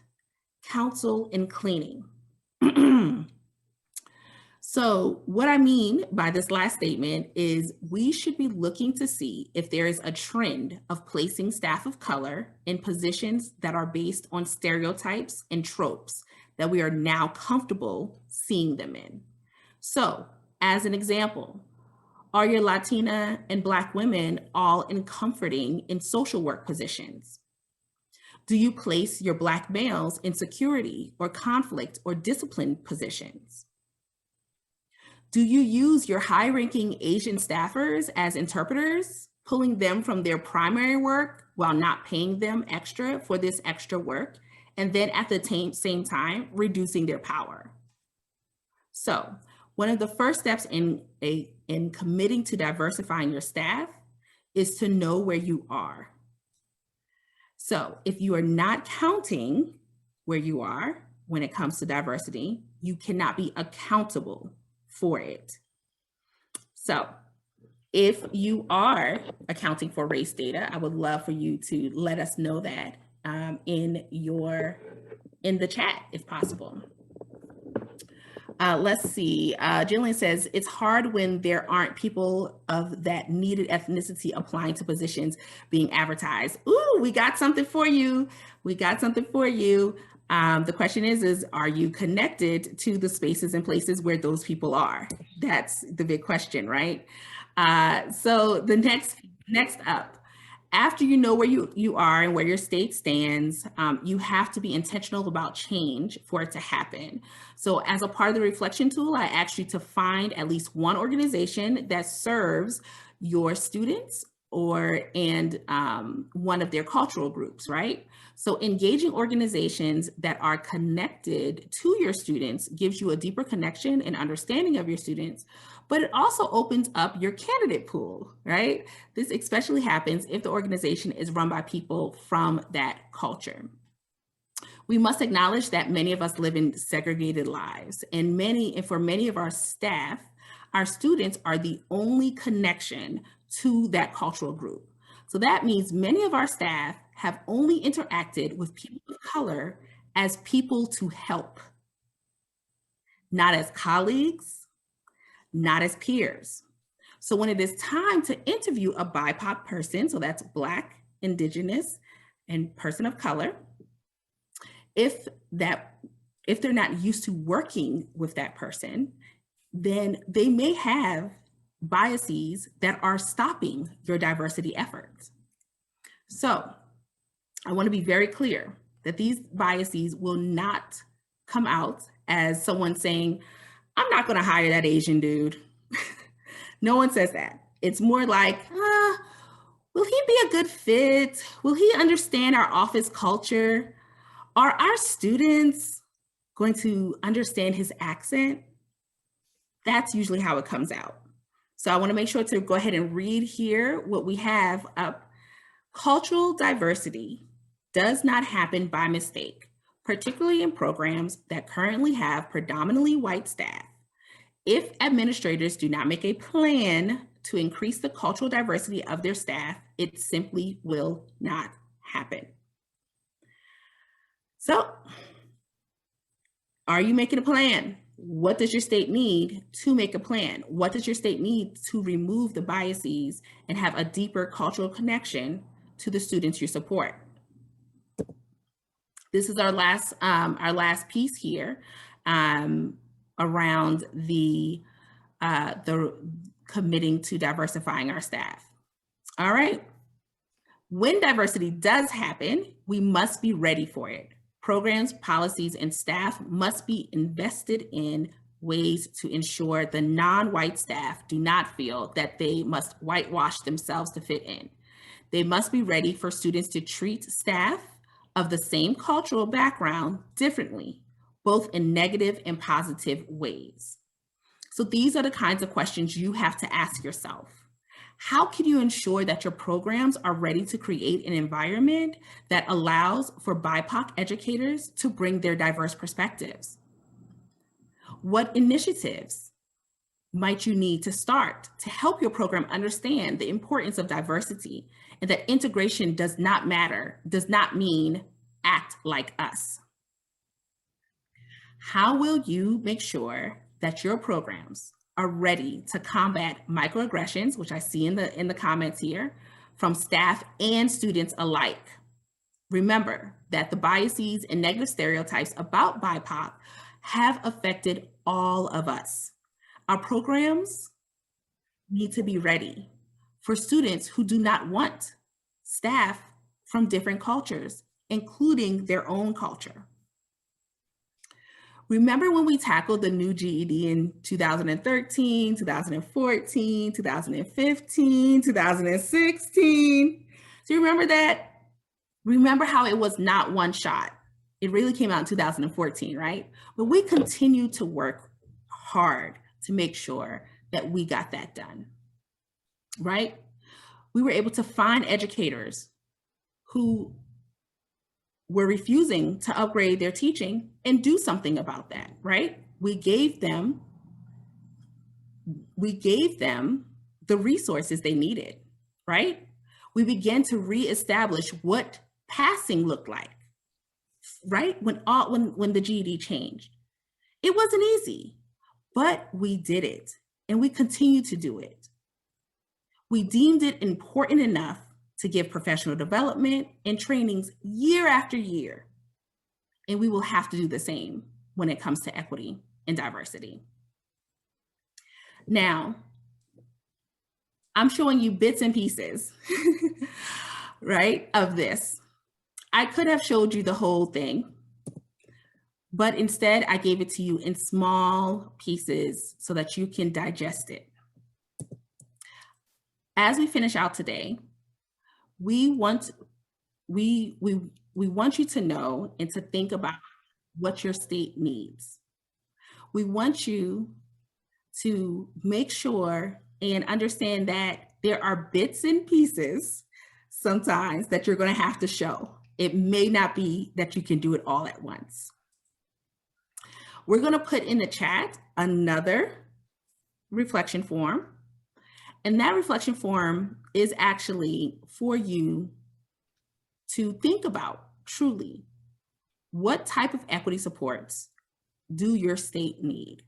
counsel, and cleaning? So what I mean by this last statement is we should be looking to see if there is a trend of placing staff of color in positions that are based on stereotypes and tropes that we are now comfortable seeing them in. So, as an example, are your Latina and Black women all in comforting in social work positions? Do you place your Black males in security or conflict or discipline positions? Do you use your high-ranking Asian staffers as interpreters, pulling them from their primary work while not paying them extra for this extra work, and then at the same time, reducing their power? So one of the first steps in committing to diversifying your staff is to know where you are. So if you are not counting where you are when it comes to diversity, you cannot be accountable for it. So if you are accounting for race data, I would love for you to let us know that in the chat, if possible. Let's see, Jillian says, it's hard when there aren't people of that needed ethnicity applying to positions being advertised. Ooh, we got something for you. We got something for you. The question is are you connected to the spaces and places where those people are? That's the big question, right? So the next up, after you know where you are and where your state stands, you have to be intentional about change for it to happen. So as a part of the reflection tool, I asked you to find at least one organization that serves your students and one of their cultural groups, right? So engaging organizations that are connected to your students gives you a deeper connection and understanding of your students, but it also opens up your candidate pool, right? This especially happens if the organization is run by people from that culture. We must acknowledge that many of us live in segregated lives, and for many of our staff, our students are the only connection to that cultural group. So that means many of our staff have only interacted with people of color as people to help, not as colleagues, not as peers. So when it is time to interview a BIPOC person, so that's Black, Indigenous, and person of color, if they're not used to working with that person, then they may have biases that are stopping your diversity efforts. So I want to be very clear that these biases will not come out as someone saying, I'm not going to hire that Asian dude. No one says that. It's more like, will he be a good fit? Will he understand our office culture? Are our students going to understand his accent? That's usually how it comes out. So I want to make sure to go ahead and read here what we have up. Cultural diversity does not happen by mistake, particularly in programs that currently have predominantly white staff. If administrators do not make a plan to increase the cultural diversity of their staff, it simply will not happen. So, are you making a plan? What does your state need to make a plan? What does your state need to remove the biases and have a deeper cultural connection to the students you support? This is our last piece here around the committing to diversifying our staff. All right. When diversity does happen, we must be ready for it. Programs, policies, and staff must be invested in ways to ensure the non-white staff do not feel that they must whitewash themselves to fit in. They must be ready for students to treat staff of the same cultural background differently, both in negative and positive ways. So these are the kinds of questions you have to ask yourself. How can you ensure that your programs are ready to create an environment that allows for BIPOC educators to bring their diverse perspectives? What initiatives might you need to start to help your program understand the importance of diversity and that integration does not mean act like us? How will you make sure that your programs are ready to combat microaggressions, which I see in the comments here, from staff and students alike? Remember that the biases and negative stereotypes about BIPOC have affected all of us. Our programs need to be ready for students who do not want staff from different cultures, including their own culture. Remember when we tackled the new GED in 2013, 2014, 2015, 2016? Do you remember that? Remember how it was not one shot. It really came out in 2014, right? But we continue to work hard to make sure that we got that done, right? We were able to find educators who were refusing to upgrade their teaching and do something about that, right? We gave them the resources they needed, right? We began to reestablish what passing looked like, right? When the GED changed. It wasn't easy, but we did it, and we continue to do it. We deemed it important enough to give professional development and trainings year after year, and we will have to do the same when it comes to equity and diversity. Now, I'm showing you bits and pieces, right, of this. I could have showed you the whole thing, but instead I gave it to you in small pieces so that you can digest it. As we finish out today, we want you to know and to think about what your state needs. We want you to make sure and understand that there are bits and pieces sometimes that you're going to have to show. It may not be that you can do it all at once. We're going to put in the chat another reflection form. And that reflection form is actually for you to think about truly what type of equity supports do your state need.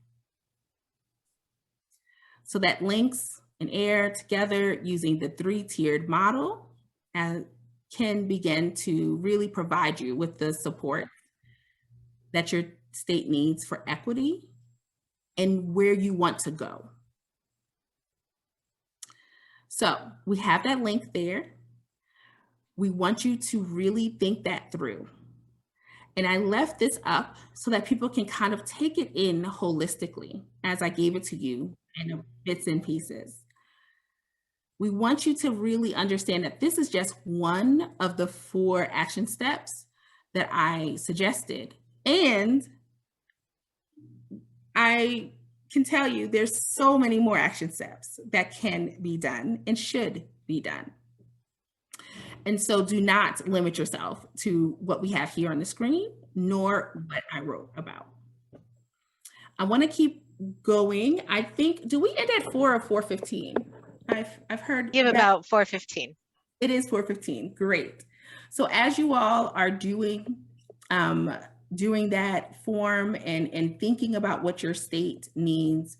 So that links and AIR together using the 3-tiered model and can begin to really provide you with the support that your state needs for equity and where you want to go. So we have that link there. We want you to really think that through. And I left this up so that people can kind of take it in holistically as I gave it to you in bits and pieces. We want you to really understand that this is just one of the 4 action steps that I suggested. And I can tell you there's so many more action steps that can be done and should be done. And so do not limit yourself to what we have here on the screen, nor what I wrote about. I want to keep going. I think, do we end at 4 or 4:15? I've heard. You have about 4:15. It is 4:15. Great. So as you all are doing that form and thinking about what your state needs,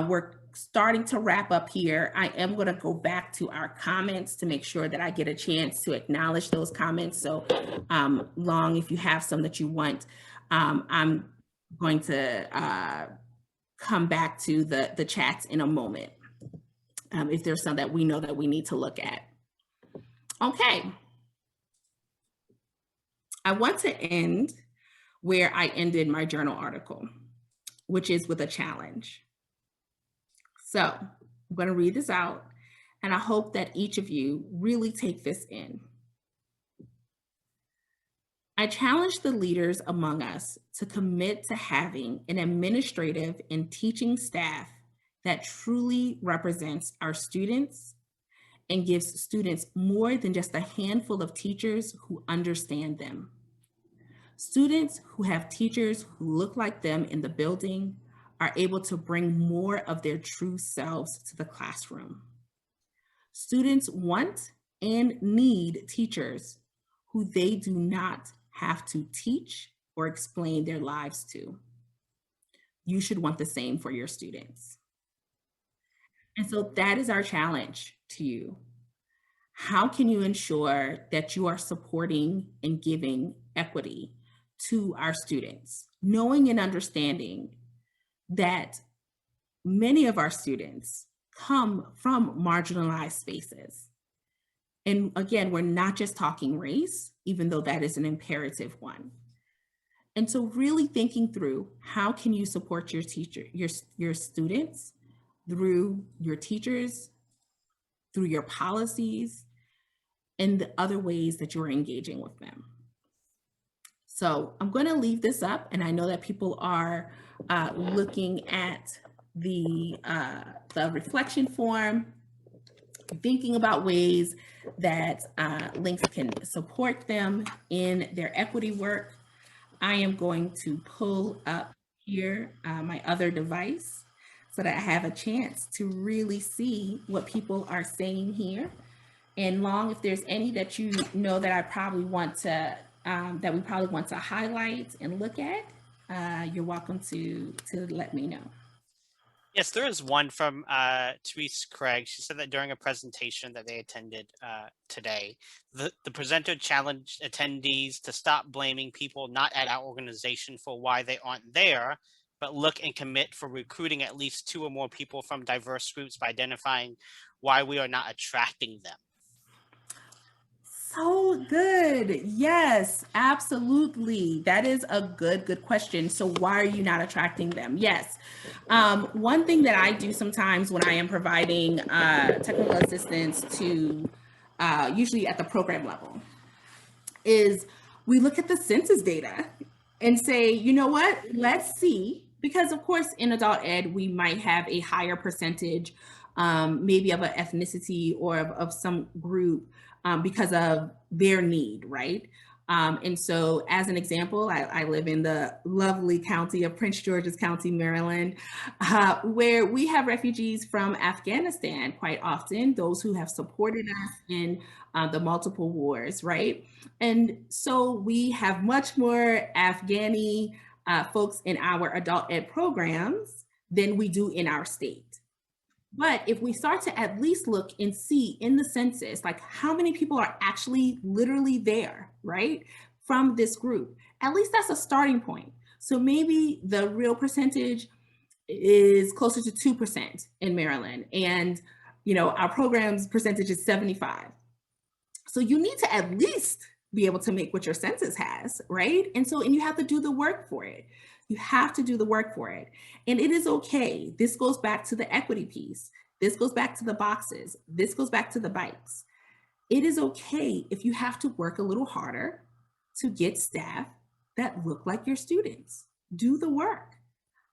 we're starting to wrap up here. I am going to go back to our comments to make sure that I get a chance to acknowledge those comments. So Long, if you have some that you want, I'm going to come back to the chats in a moment. If there's some that we know that we need to look at. Okay. I want to end where I ended my journal article, which is with a challenge. So I'm going to read this out, and I hope that each of you really take this in. I challenge the leaders among us to commit to having an administrative and teaching staff that truly represents our students and gives students more than just a handful of teachers who understand them. Students who have teachers who look like them in the building are able to bring more of their true selves to the classroom. Students want and need teachers who they do not have to teach or explain their lives to. You should want the same for your students. And so that is our challenge to you. How can you ensure that you are supporting and giving equity to our students, knowing and understanding that many of our students come from marginalized spaces? And again, we're not just talking race, even though that is an imperative one. And so really thinking through, how can you support your your students through your teachers, through your policies, and the other ways that you're engaging with them. So I'm going to leave this up, and I know that people are looking at the reflection form. thinking about ways that links can support them in their equity work. I am going to pull up here my other device so that I have a chance to really see what people are saying here. And Long, if there's any that you know that I probably want to, that we probably want to highlight and look at, you're welcome to let me know. Yes, there is one from Therese Craig. She said that during a presentation that they attended today, the presenter challenged attendees to stop blaming people not at our organization for why they aren't there, but look and commit for recruiting at least 2 or more people from diverse groups by identifying why we are not attracting them. So good. Yes, absolutely. That is a good question. So why are you not attracting them? Yes. One thing that I do sometimes when I am providing technical assistance to, usually at the program level, is we look at the census data and say, you know what, let's see, because of course in adult ed, we might have a higher percentage, maybe of an ethnicity or of some group because of their need, right? And so as an example, I live in the lovely county of Prince George's County, Maryland, where we have refugees from Afghanistan quite often, those who have supported us in the multiple wars, right? And so we have much more Afghani folks in our adult ed programs than we do in our state. But if we start to at least look and see in the census, like how many people are actually literally there, right, from this group, at least that's a starting point. So maybe the real percentage is closer to 2% in Maryland, and you know our program's percentage is 75. So you need to at least be able to make what your census has, right? And you have to do the work for it. You have to do the work for it. And it is okay. This goes back to the equity piece. This goes back to the boxes. This goes back to the bikes. It is okay if you have to work a little harder to get staff that look like your students. Do the work.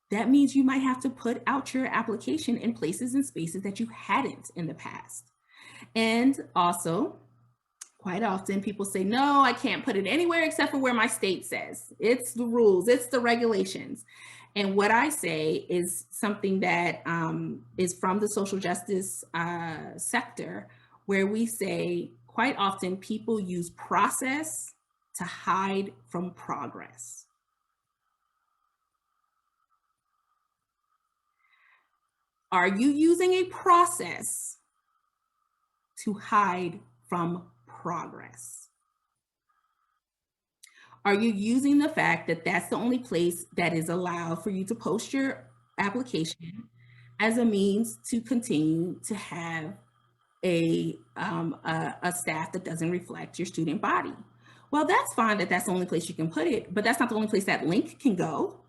That means you might have to put out your application in places and spaces that you hadn't in the past. And also, quite often people say, no, I can't put it anywhere except for where my state says. It's the rules, it's the regulations. And what I say is something that is from the social justice sector, where we say quite often people use process to hide from progress. Are you using a process to hide from progress? Are you using the fact that that's the only place that is allowed for you to post your application as a means to continue to have a staff that doesn't reflect your student body? Well, that's fine that that's the only place you can put it, but that's not the only place that link can go.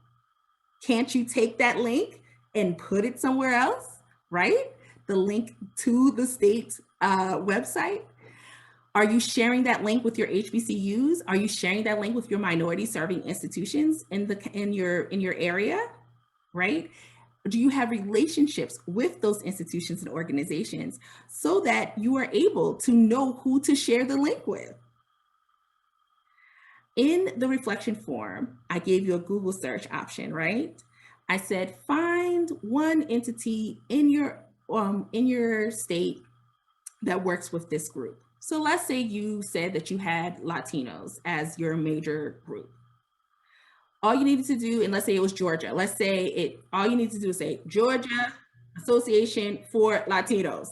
Can't you take that link and put it somewhere else, right? The link to the state website. Are you sharing that link with your HBCUs? Are you sharing that link with your minority serving institutions in your area, right? Do you have relationships with those institutions and organizations so that you are able to know who to share the link with? In the reflection form, I gave you a Google search option, right? I said, find one entity in your state that works with this group. So let's say you said that you had Latinos as your major group. All you needed to do, and let's say it was Georgia, all you need to do is say Georgia Association for Latinos,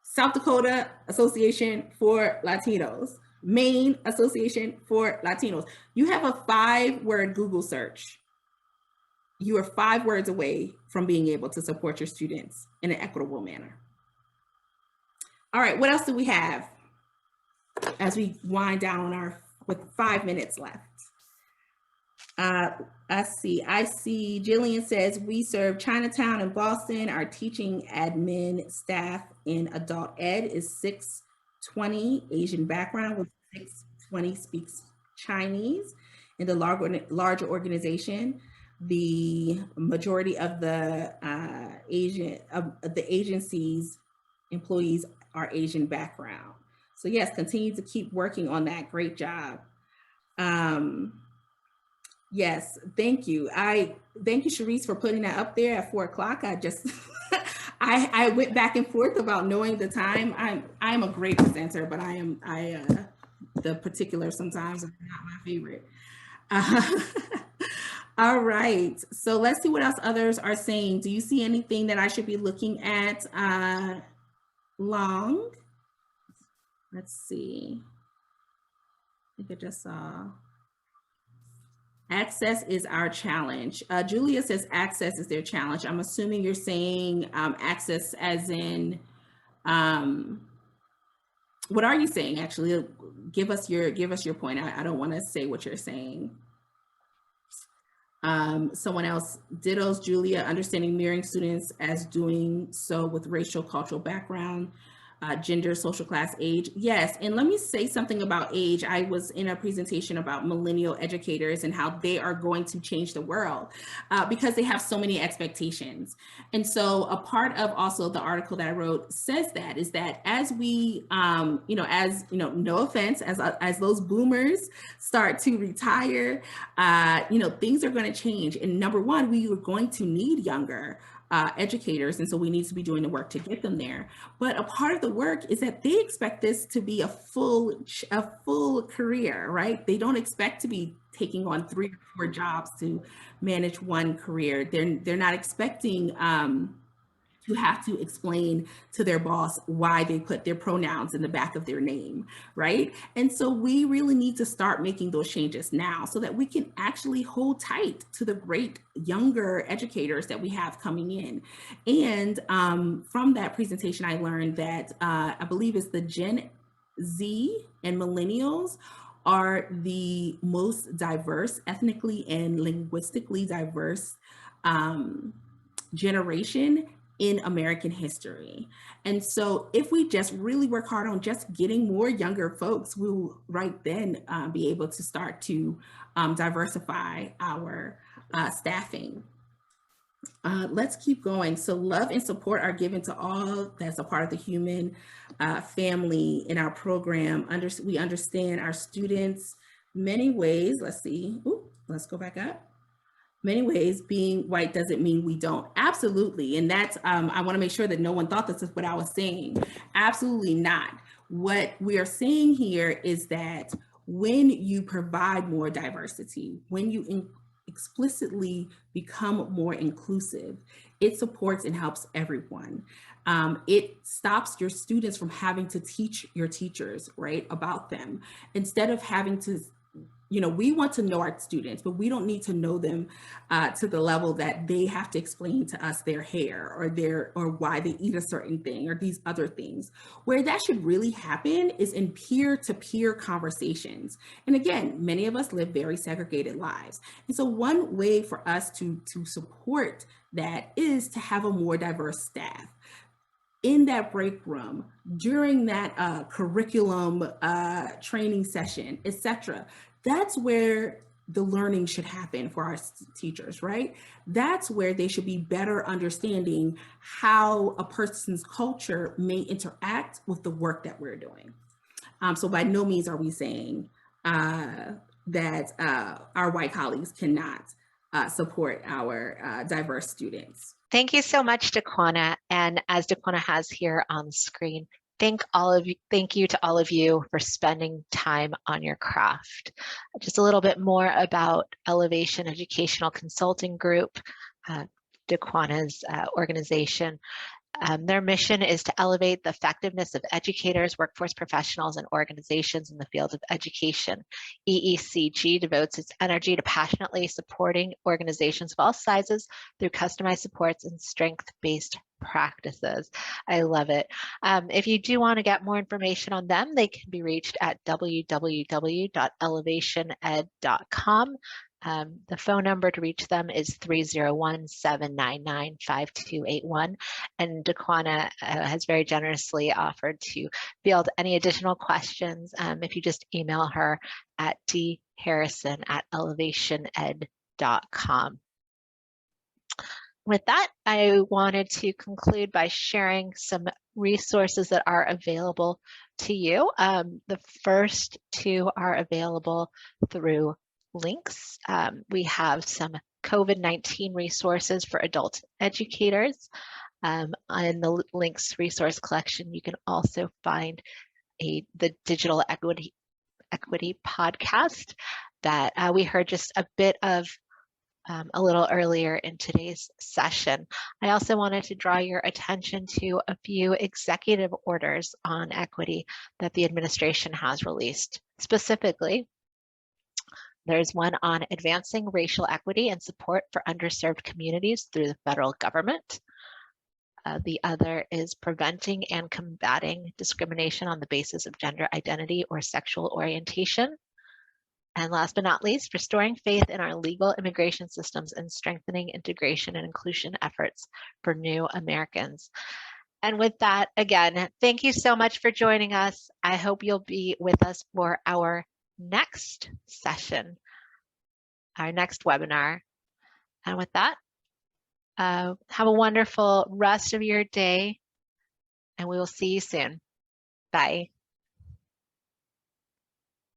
South Dakota Association for Latinos, Maine Association for Latinos. You have a 5-word Google search. You are 5 words away from being able to support your students in an equitable manner. All right, what else do we have as we wind down with 5 minutes left? I see Jillian says, we serve Chinatown and Boston. Our teaching admin staff in adult ed is 620 Asian background with 620 speaks Chinese. In the larger organization, the majority of the agencies employees are Asian background. So yes, continue to keep working on that. Great job. Yes, thank you. Thank you, Sharice, for putting that up there at 4 o'clock. I just, I went back and forth about knowing the time. I'm a great presenter, but the particulars sometimes are not my favorite. All right, so let's see what else others are saying. Do you see anything that I should be looking at? Long. Let's see. I think I just saw. Access is our challenge. Julia says access is their challenge. I'm assuming you're saying access as in, what are you saying actually? Give us your point. I don't want to say what you're saying. Someone else, dittos Julia, understanding mirroring students as doing so with racial, cultural background, gender, social class, age. Yes, and let me say something about age. I was in a presentation about millennial educators and how they are going to change the world because they have so many expectations. And so a part of also the article that I wrote says that is that as we, no offense, as those boomers start to retire, things are going to change. And number one, we are going to need younger educators, and so we need to be doing the work to get them there. But a part of the work is that they expect this to be a full career, right? They don't expect to be taking on 3 or 4 jobs to manage one career. They're not expecting to have to explain to their boss why they put their pronouns in the back of their name, right? And so we really need to start making those changes now so that we can actually hold tight to the great younger educators that we have coming in. And from that presentation, I learned that I believe it's the Gen Z and millennials are the most diverse, ethnically and linguistically diverse generation in American history. And so if we just really work hard on just getting more younger folks, we'll right then be able to start to diversify our staffing. Let's keep going. So love and support are given to all that's a part of the human family in our program. We understand our students many ways. Let's see. Ooh, let's go back up. Many ways being white doesn't mean we don't. Absolutely. And that's, I want to make sure that no one thought this is what I was saying. Absolutely not. What we are saying here is that when you provide more diversity, when you explicitly become more inclusive, it supports and helps everyone. It stops your students from having to teach your teachers, right, about them. Instead of having to, we want to know our students, but we don't need to know them to the level that they have to explain to us their hair or why they eat a certain thing or these other things. Where that should really happen is in peer-to-peer conversations. And again, many of us live very segregated lives. And so one way for us to support that is to have a more diverse staff. In that break room, during that curriculum training session, etc. That's where the learning should happen for our teachers, right? That's where they should be better understanding how a person's culture may interact with the work that we're doing. So by no means are we saying that our white colleagues cannot support our diverse students. Thank you so much, Daquana. And as Daquana has here on the screen, thank you to all of you for spending time on your craft. Just a little bit more about Elevation Educational Consulting Group, Daquana's organization. Their mission is to elevate the effectiveness of educators, workforce professionals, and organizations in the field of education. EECG devotes its energy to passionately supporting organizations of all sizes through customized supports and strength-based practices. I love it. If you do want to get more information on them, they can be reached at www.elevationed.com. The phone number to reach them is 301-799-5281. And Daquana has very generously offered to field any additional questions if you just email her at dharrison@elevationed.com. With that, I wanted to conclude by sharing some resources that are available to you. The first two are available through links. We have some COVID-19 resources for adult educators. In the links resource collection, you can also find the digital equity podcast that we heard just a bit of a little earlier in today's session. I also wanted to draw your attention to a few executive orders on equity that the administration has released. Specifically, there's one on advancing racial equity and support for underserved communities through the federal government. The other is preventing and combating discrimination on the basis of gender identity or sexual orientation. And last but not least, restoring faith in our legal immigration systems and strengthening integration and inclusion efforts for new Americans. And with that, again, thank you so much for joining us. I hope you'll be with us for our next session, our next webinar. And with that, have a wonderful rest of your day, and we will see you soon. Bye.